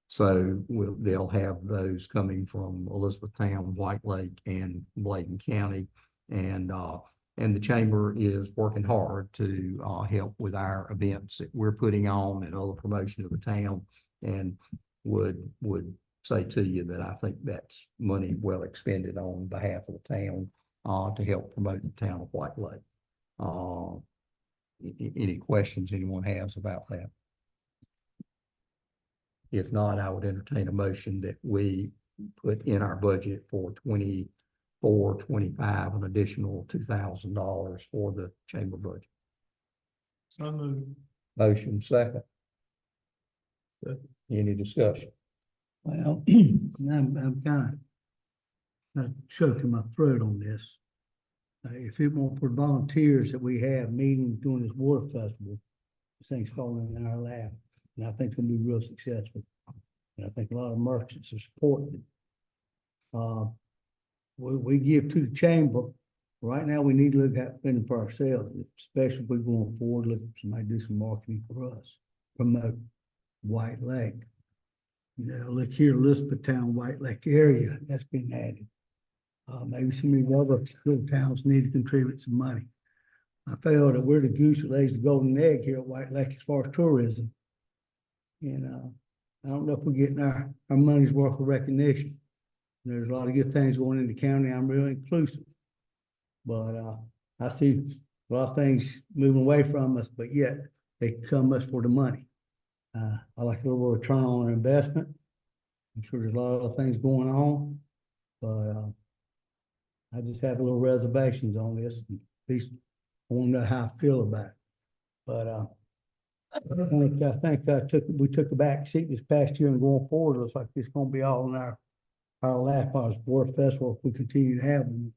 So they'll have those coming from Elizabethtown, White Lake, and Bladen County. And the chamber is working hard to help with our events that we're putting on and other promotion of the town, and would say to you that I think that's money well expended on behalf of the town to help promote the town of White Lake. Any questions anyone has about that? If not, I would entertain a motion that we put in our budget for 24-25 an additional $2,000 for the chamber budget. So moved. Motion second. Any discussion? Well, I'm kind of choking my throat on this. If it weren't for volunteers that we have meeting during this water festival, this thing's falling in our lap, and I think it's gonna be real successful. And I think a lot of merchants are supporting it. We give to the chamber. Right now, we need to look at spending for ourselves, especially if we're going forward, look for somebody to do some marketing for us, promote White Lake. You know, look here, Elizabethtown, White Lake area, that's been added. Maybe some of these other little towns need to contribute some money. I feel that we're the goose that lays the golden egg here at White Lake as far as tourism. And I don't know if we're getting our money's worth of recognition. There's a lot of good things going in the county. I'm really inclusive. But I see a lot of things moving away from us, but yet they come us for the money. I like a little return on investment. I'm sure there's a lot of other things going on, but I just have a little reservations on this. At least I want to know how I feel about it. But I think we took a back seat this past year, and going forward, it looks like it's going to be all in our lap as water festival if we continue to have them.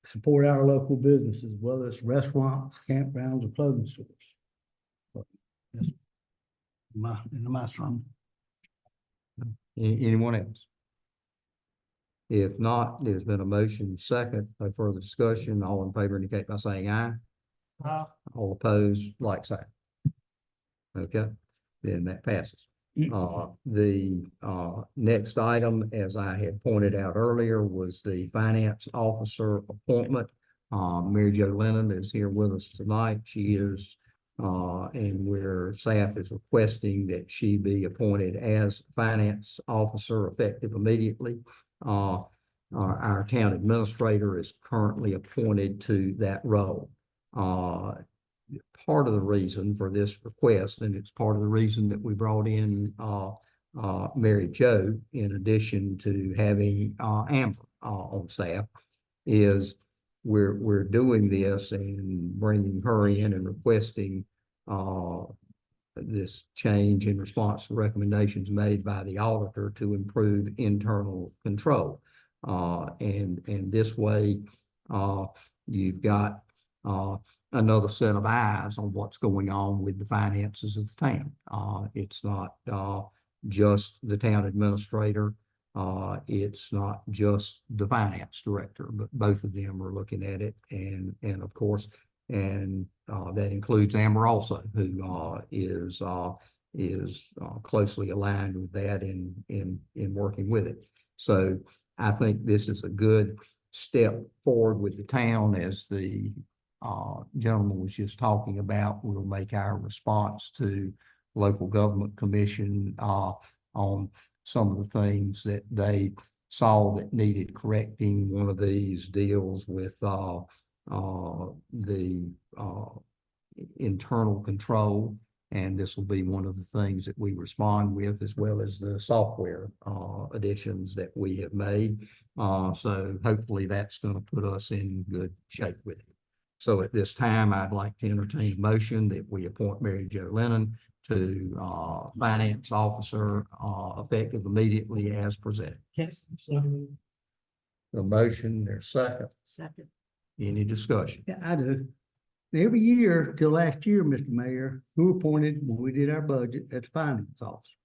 Support our local businesses, whether it's restaurants, campgrounds, or clothing stores. But that's my sermon. Anyone else? If not, there's been a motion second, no further discussion. All in favor indicate by saying aye. All opposed, like sign. Okay, then that passes. The next item, as I had pointed out earlier, was the finance officer appointment. Mary Jo Lennon is here with us tonight. She is, and where staff is requesting that she be appointed as finance officer effective immediately. Our town administrator is currently appointed to that role. Part of the reason for this request, and it's part of the reason that we brought in Mary Jo, in addition to having Amber on staff, is we're doing this and bringing her in and requesting this change in response to recommendations made by the auditor to improve internal control. And this way, you've got another set of eyes on what's going on with the finances of the town. It's not just the town administrator. It's not just the finance director, but both of them are looking at it. And of course, that includes Amber also, who is closely aligned with that in working with it. So I think this is a good step forward with the town, as the gentleman was just talking about. We'll make our response to local government commission on some of the things that they saw that needed correcting. One of these deals with the internal control, and this will be one of the things that we respond with, as well as the software additions that we have made. So hopefully that's going to put us in good shape with it. So at this time, I'd like to entertain a motion that we appoint Mary Jo Lennon to finance officer effective immediately as presented. Yes. The motion, there's second. Second. Any discussion? Yeah, I do. Every year till last year, Mr. Mayor, who appointed when we did our budget as finance officer?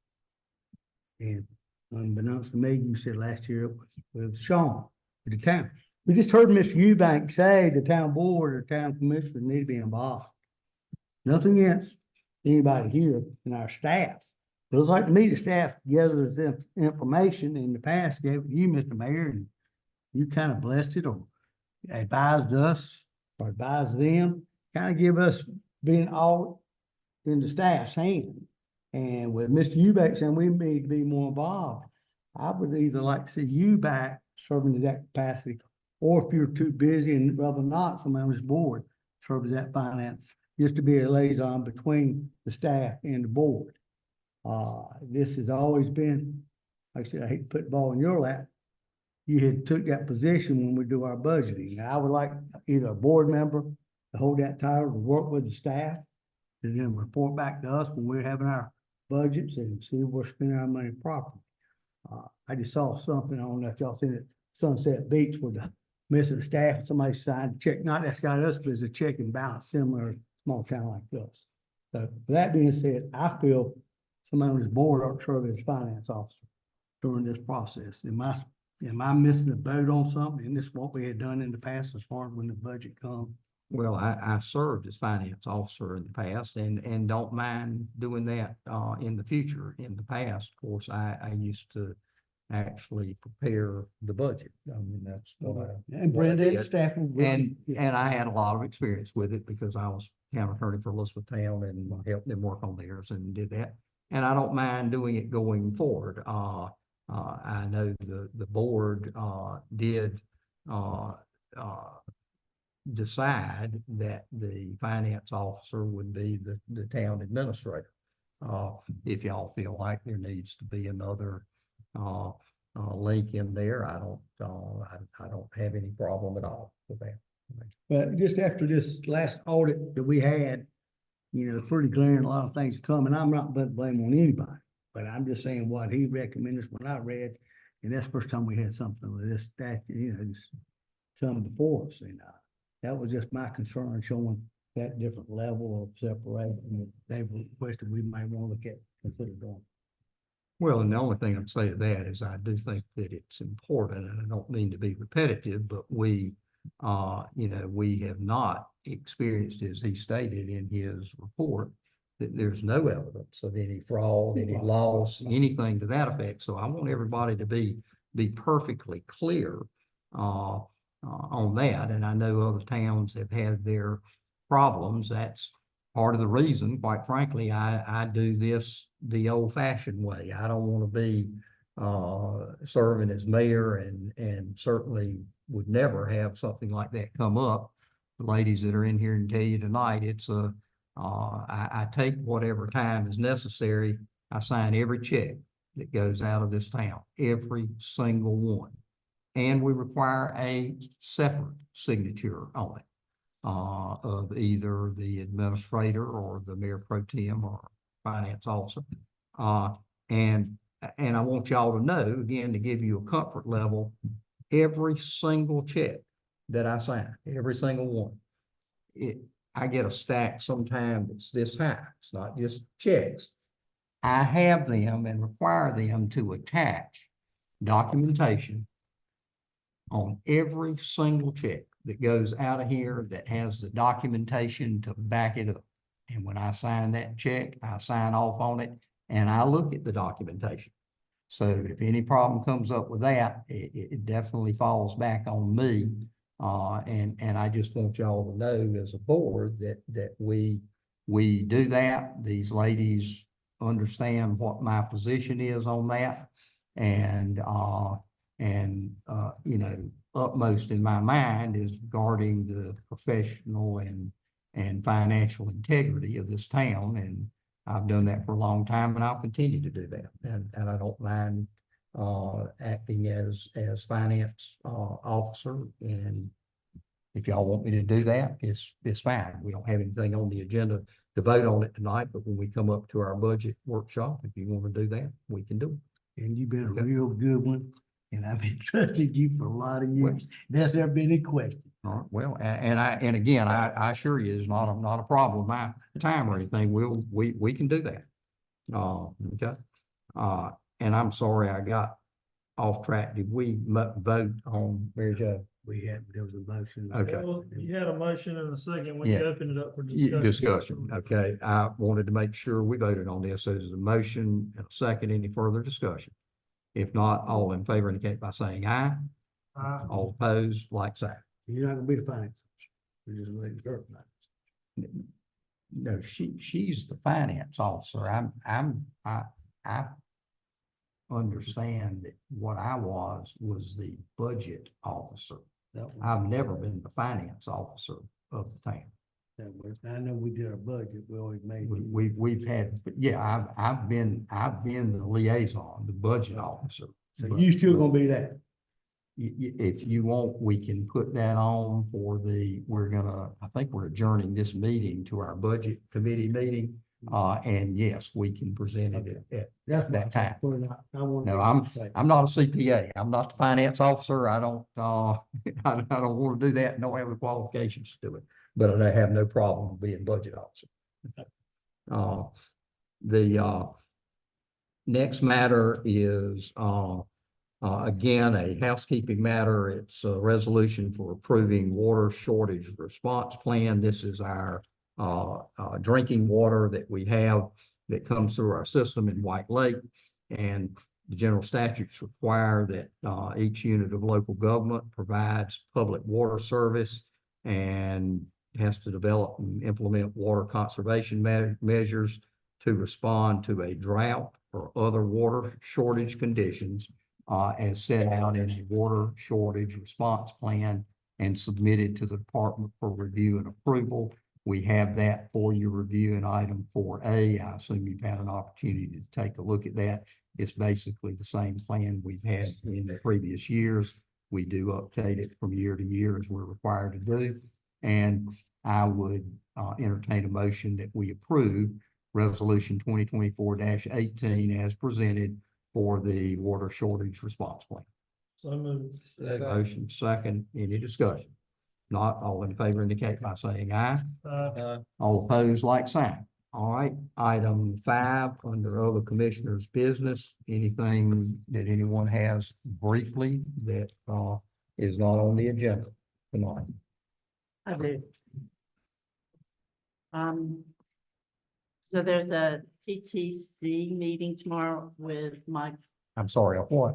And unbeknownst to me, you said last year it was Sean. the town. We just heard Mr. Eubank say the town board or town commissioners need to be involved. Nothing against anybody here in our staff. Feels like to me the staff gathers information in the past, gave it to you, Mr. Mayor, and you kind of blessed it or advised us or advised them, kind of give us being all in the staff's hand. And with Mr. Eubank saying we need to be more involved, I would either like to see you back serving to that capacity, or if you're too busy and rather not, somebody on this board serve as that finance, just to be a liaison between the staff and the board. This has always been, like I said, I hate to put the ball in your lap. You had took that position when we do our budgeting. I would like either a board member to hold that title, to work with the staff, and then report back to us when we're having our budgets and see if we're spending our money properly. I just saw something, I don't know if y'all seen it, Sunset Beach with the missing staff, and somebody signed a check, not that's got us, but it's a check and balance, similar to a small town like us. So with that being said, I feel somebody on this board ought to serve as finance officer during this process. Am I missing the boat on something? And this is what we had done in the past as far as when the budget comes. Well, I served as finance officer in the past and don't mind doing that in the future. In the past, of course, I used to actually prepare the budget. I mean, that's what I. And what I Brenda and did. staff. And I had a lot of experience with it because I was town attorney for Elizabethtown and helped them work on theirs and did that. And I don't mind doing it going forward. I know the board did decide that the finance officer would be the town administrator. If y'all feel like there needs to be another link in there, I don't have any problem at all with that. But just after this last audit that we had, you know, pretty glaring, a lot of things come, and I'm not putting blame on anybody, but I'm just saying what he recommended when I read, and that's the first time we had something with this, that, you know, just come before us, and that was just my concern, showing that different level of separation that they requested we might want to look at, consider doing. Well, and the only thing I'd say to that is I do think that it's important, and I don't mean to be repetitive, but we have not experienced, as he stated in his report, that there's no evidence of any fraud, any loss, anything to that effect. So I want everybody to be perfectly clear on that. And I know other towns have had their problems. That's part of the reason, quite frankly, I do this the old-fashioned way. I don't want to be serving as mayor and certainly would never have something like that come up. The ladies that are in here and tell you tonight, it's I take whatever time is necessary. I sign every check that goes out of this town, every single one. And we require a separate signature on it of either the administrator or the mayor pro tem or finance officer. And I want y'all to know, again, to give you a comfort level, every single check that I sign, every single one, I get a stack sometime that's this high. It's not just checks. I have them and require them to attach documentation on every single check that goes out of here that has the documentation to back it up. And when I sign that check, I sign off on it and I look at the documentation. So if any problem comes up with that, it definitely falls back on me. And I just want y'all to know as a board that we do that. These ladies understand what my position is on that. And you know, utmost in my mind is guarding the professional and financial integrity of this town. And I've done that for a long time and I'll continue to do that. And I don't mind acting as finance officer. And if y'all want me to do that, it's fine. We don't have anything on the agenda to vote on it tonight, but when we come up to our budget workshop, if you want to do that, we can do it. And you've been a real good one, and I've been trusting you for a lot of years. There's never been any question. All right, well, and again, I assure you, it's not a problem with my time or anything. We can do that. Okay. And I'm sorry I got off track. Did we vote on Mary Jo? There was a motion. Okay. Well, you had a motion and a second when Yeah. you opened it up for Discussion, discussion. okay. I wanted to make sure we voted on this. So there's a motion and a second. Any further discussion? If not, all in favor indicate by saying aye. All opposed, like sign. You're not gonna be the finance. You're just waiting for her. No, she's the finance officer. I understand that what I was the budget officer. I've never been the finance officer of the town. I know we did our budget, we always made. We've had, yeah, I've been the liaison, the budget officer. So But- you still gonna be that? If you want, we can put that on for I think we're adjourning this meeting to our budget committee meeting. And yes, we can present it at That's that time. I want. No, I'm not a CPA. I'm not the finance officer. I don't, I don't want to do that. Don't have the qualifications to do it, but I have no problem being budget officer. The next matter is, again, a housekeeping matter. It's a resolution for approving water shortage response plan. This is our drinking water that we have that comes through our system in White Lake. And the general statutes require that each unit of local government provides public water service and has to develop and implement water conservation measures to respond to a drought or other water shortage conditions as set out in the water shortage response plan and submitted to the department for review and approval. We have that for your review in item 4A. I assume you've had an opportunity to take a look at that. It's basically the same plan we've had in the previous years. We do update it from year to year as we're required to do. And I would entertain a motion that we approve Resolution 2024-18 as presented for the water shortage response plan. So moved. Motion second, any discussion? Not all in favor indicate by saying aye. All opposed, like sign. All right, item 5 under other commissioners' business. Anything that anyone has briefly that is not on the agenda tonight? I do. So there's a TTC meeting tomorrow with Mike. I'm sorry, what?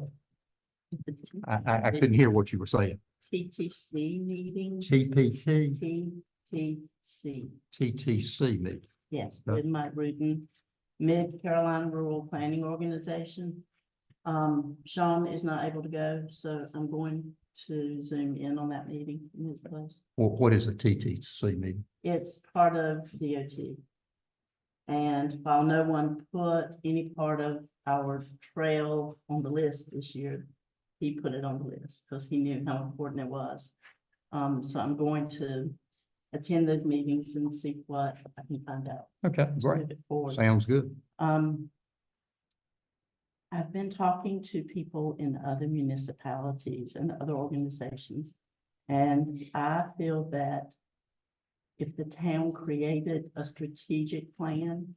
I couldn't hear what you were saying. TTC meeting. TPT, TTC, TTC meeting. yes, Okay. with Mike Rudin, Mid Carolina Rural Planning Organization. Sean is not able to go, so I'm going to Zoom in on that meeting in his place. What is a TTC meeting? It's part of DOT. And while no one put any part of our trail on the list this year, he put it on the list because he knew how important it was. So I'm going to attend those meetings and see what I can find out. Okay, to great. move it forward. Sounds good. I've been talking to people in other municipalities and other organizations. And I feel that if the town created a strategic plan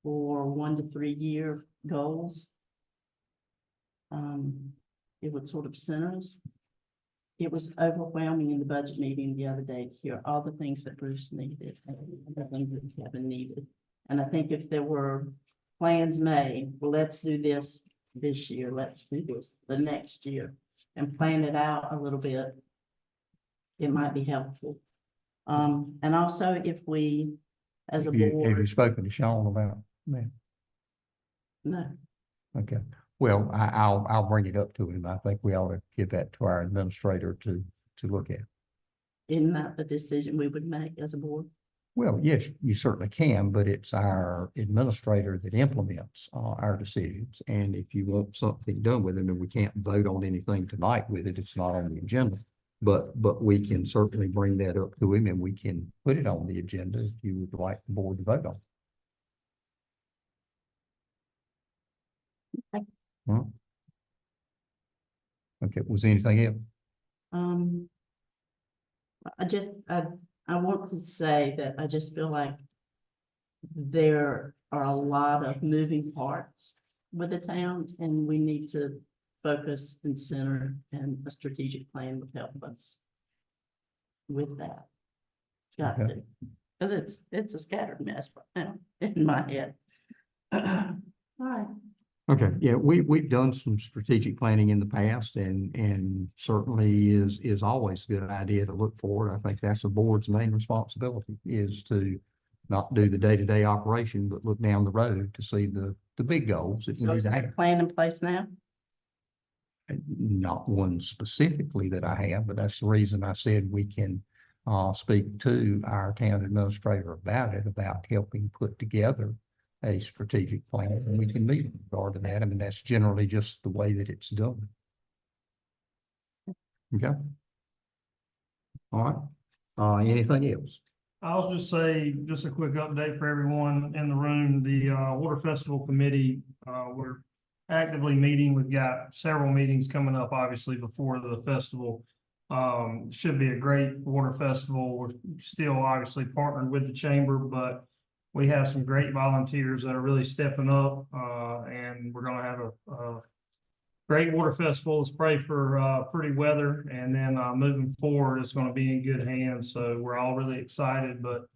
for 1 to 3 year goals, it would sort of center us. It was overwhelming in the budget meeting the other day to hear all the things that Bruce needed and the things that Kevin needed. And I think if there were plans made, well, let's do this year, let's do this the next year, and plan it out a little bit, it might be helpful. And also if we, as a Have you board, spoken to Sean about that? no, Okay, well, I'll bring it up to him. I think we ought to give that to our administrator to look at. isn't that the decision we would make as a board? Well, yes, you certainly can, but it's our administrator that implements our decisions. And if you want something done with it, and we can't vote on anything tonight with it, it's not on the agenda. But we can certainly bring that up to him and we can put it on the agenda if you would like the board to vote on. Okay. Huh? Okay, was there anything else? I want to say that I just feel like there are a lot of moving parts with the town and we need to focus and center, and a strategic plan would help us with that. It's got Okay. to, because it's a scattered mess right now in my head. All right. Okay, yeah, we've done some strategic planning in the past and certainly is always a good idea to look forward. I think that's the board's main responsibility is to not do the day-to-day operation, but look down the road to see the big goals that we So need is to there a have. plan in place now? Not one specifically that I have, but that's the reason I said we can speak to our town administrator about it, about helping put together a strategic plan, and we can meet in regard to that. I mean, that's generally just the way that it's done. Okay. All right. Anything else? I'll just say, just a quick update for everyone in the room, the Water Festival Committee, we're actively meeting. We've got several meetings coming up, obviously, before the festival. Should be a great water festival. We're still obviously partnered with the chamber, but we have some great volunteers that are really stepping up, and we're gonna have a great water festival. Let's pray for pretty weather, and then moving forward, it's gonna be in good hands. So we're all really excited, but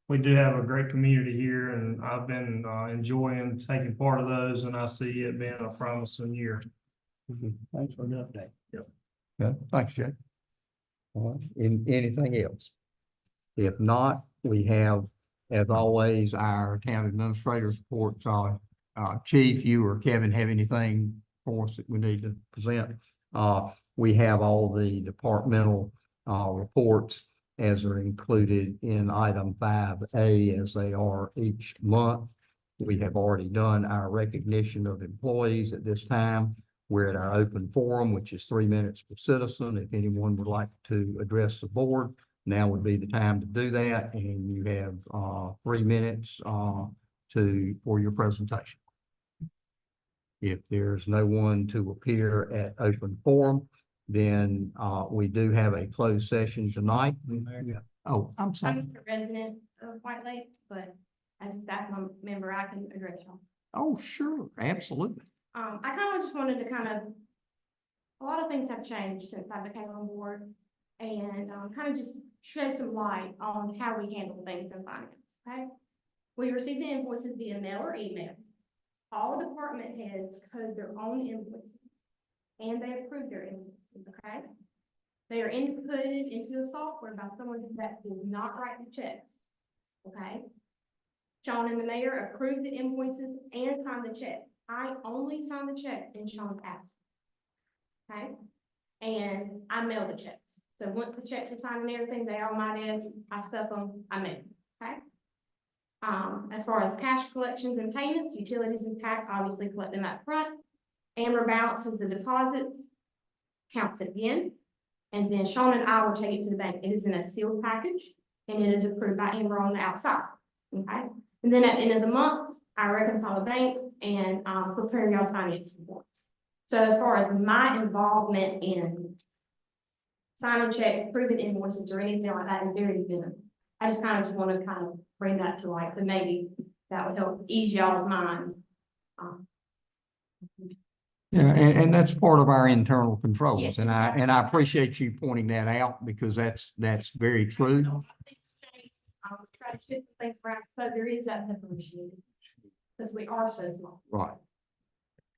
we do have a great community here, and I've been enjoying taking part of those, and I see it being a promising year. Thanks for the update. Yeah, thanks, Jay. All right, anything else? If not, we have, as always, our town administrator's report. Chief, you or Kevin have anything for us that we need to present? We have all the departmental reports as are included in item 5A as they are each month. We have already done our recognition of employees at this time. We're at our open forum, which is 3 minutes per citizen. If anyone would like to address the board, now would be the time to do that, and you have 3 minutes for your presentation. If there's no one to appear at open forum, then we do have a closed session tonight. Oh, I'm sorry. I'm a resident of White Lake, but as a staff member, I can address y'all. Oh, sure, absolutely. I kind of just wanted to a lot of things have changed since I became on board, and kind of just shed some light on how we handle things in finance, okay? We receive the invoices via mail or email. All department heads code their own invoices, and they approve their invoices, okay? They are inputted into a software by someone that does not write the checks, okay? Sean and the mayor approve the invoices and sign the check. I only sign the check in Sean's absence, okay? And I mail the checks. So once the checks are signed and everything, they are on my desk, I stuff them, I mail them, okay? As far as cash collections and payments, utilities and tax, obviously collect them up front. Amber balances the deposits, counts it again, and then Sean and I will take it to the bank. It is in a sealed package, and it is approved by Amber on the outside, okay? And then at the end of the month, I reconcile the bank and prepare y'all's financial reports. So as far as my involvement in signing checks, approving invoices, or anything like that is very minimal. I just kind of want to bring that to light, so maybe that would help ease y'all's mind. Yeah, and that's part of our internal controls, Yes. and I appreciate you pointing that out because that's very true. Try to shift things around, so there is that separation, because we are so small. Right.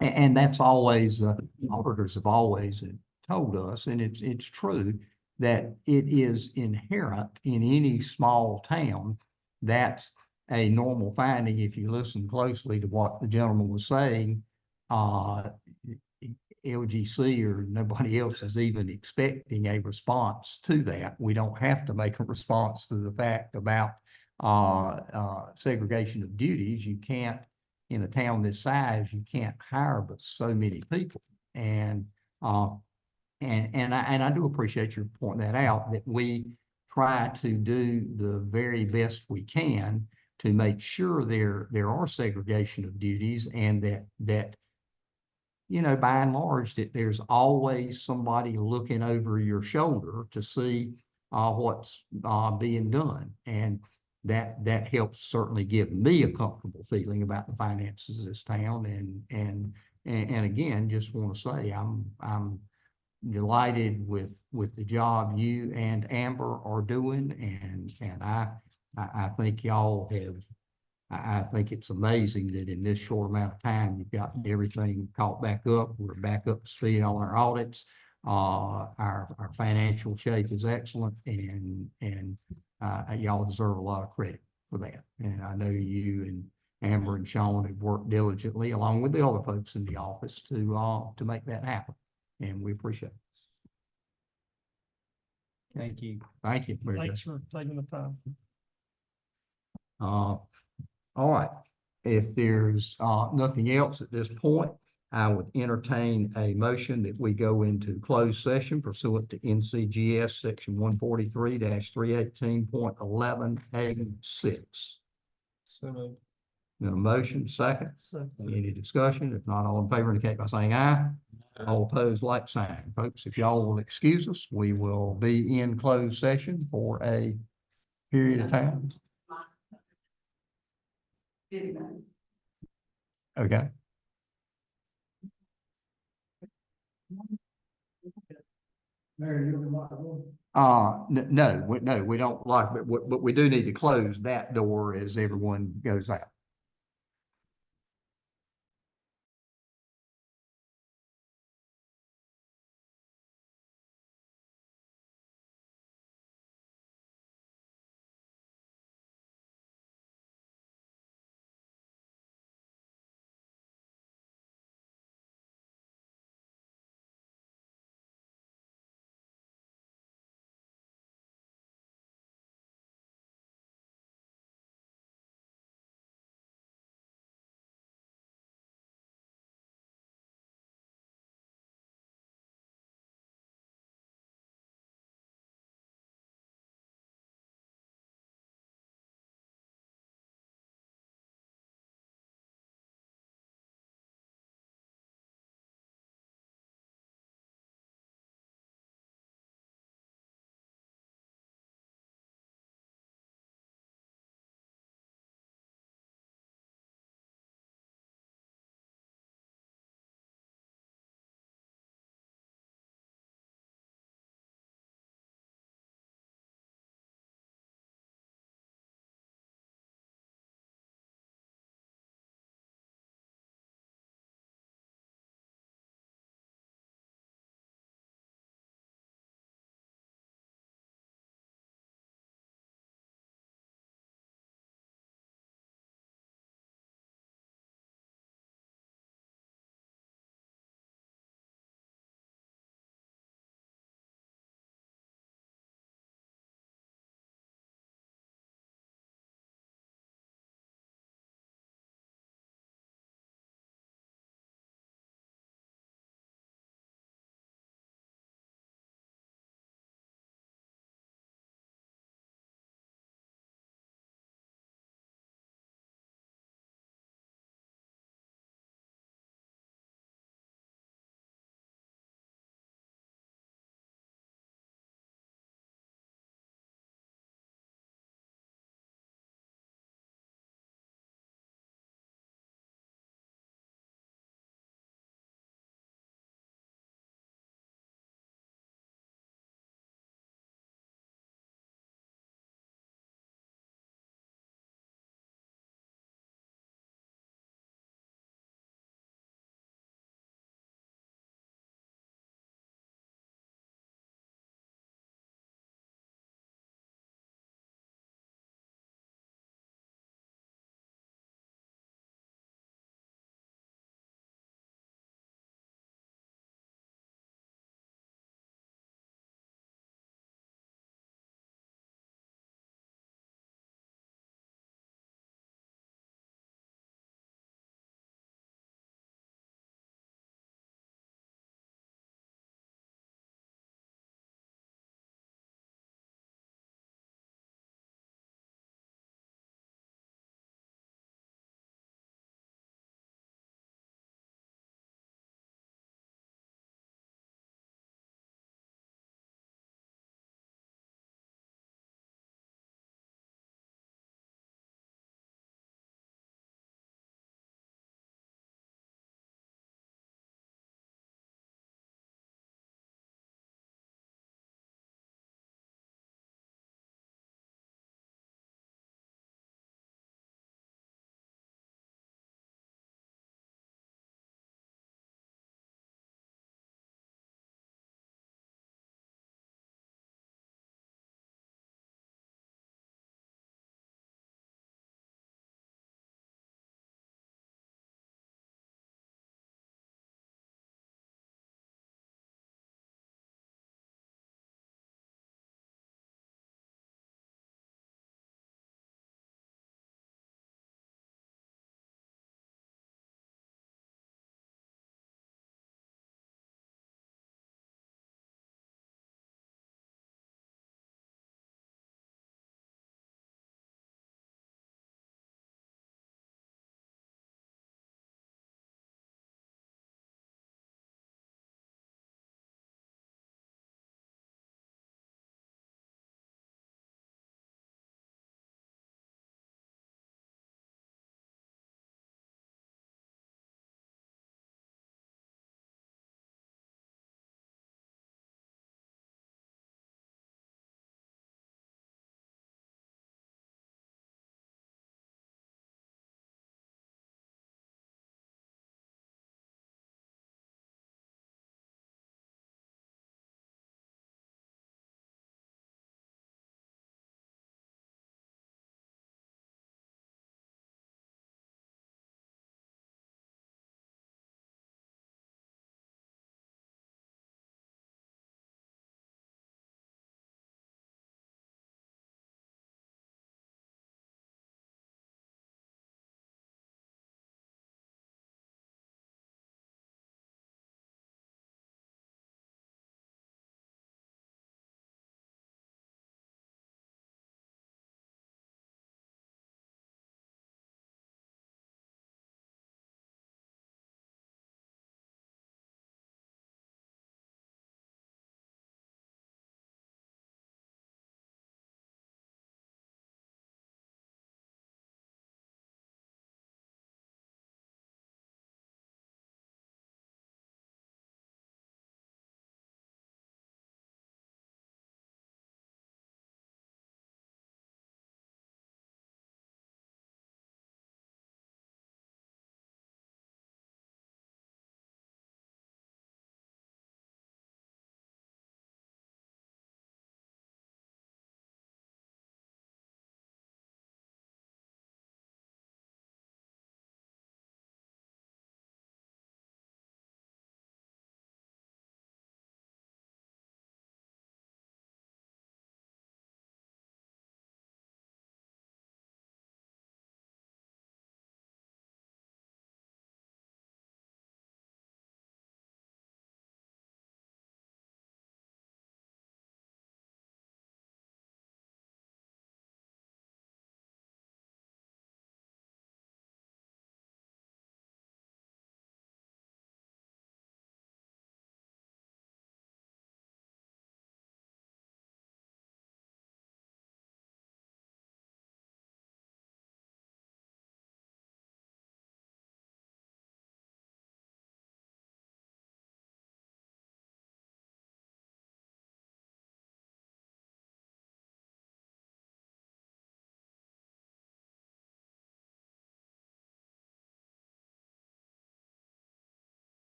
And that's always, auditors have always told us, and it's true, that it is inherent in any small town. That's a normal finding. If you listen closely to what the gentleman was saying, LGC or nobody else is even expecting a response to that. We don't have to make a response to the fact about segregation of duties. You can't, in a town this size, you can't hire but so many people. And I do appreciate your pointing that out, that we try to do the very best we can to make sure there are segregation of duties, and that by and large, that there's always somebody looking over your shoulder to see what's being done. And that helps certainly give me a comfortable feeling about the finances of this town, and And again, just want to say, I'm delighted with the job you and Amber are doing, and I think y'all have, I think it's amazing that in this short amount of time, you've got everything caught back up. We're back up to speed on our audits. Our financial shape is excellent, and y'all deserve a lot of credit for that. And I know you and Amber and Sean have worked diligently along with the other folks in the office to make that happen. And we appreciate it. Thank you. Thank you. Mary Jo. Thanks for taking the time. All right. If there's nothing else at this point, I would entertain a motion that we go into closed session pursuant to NCGS section 143-318.11A6. So, A motion, second. Any discussion? If not, all in favor indicate by saying aye. All opposed, like sign. Folks, if y'all will excuse us, we will be in closed session for a period of time. Okay. No, we don't like, but we do need to close that door as everyone goes out.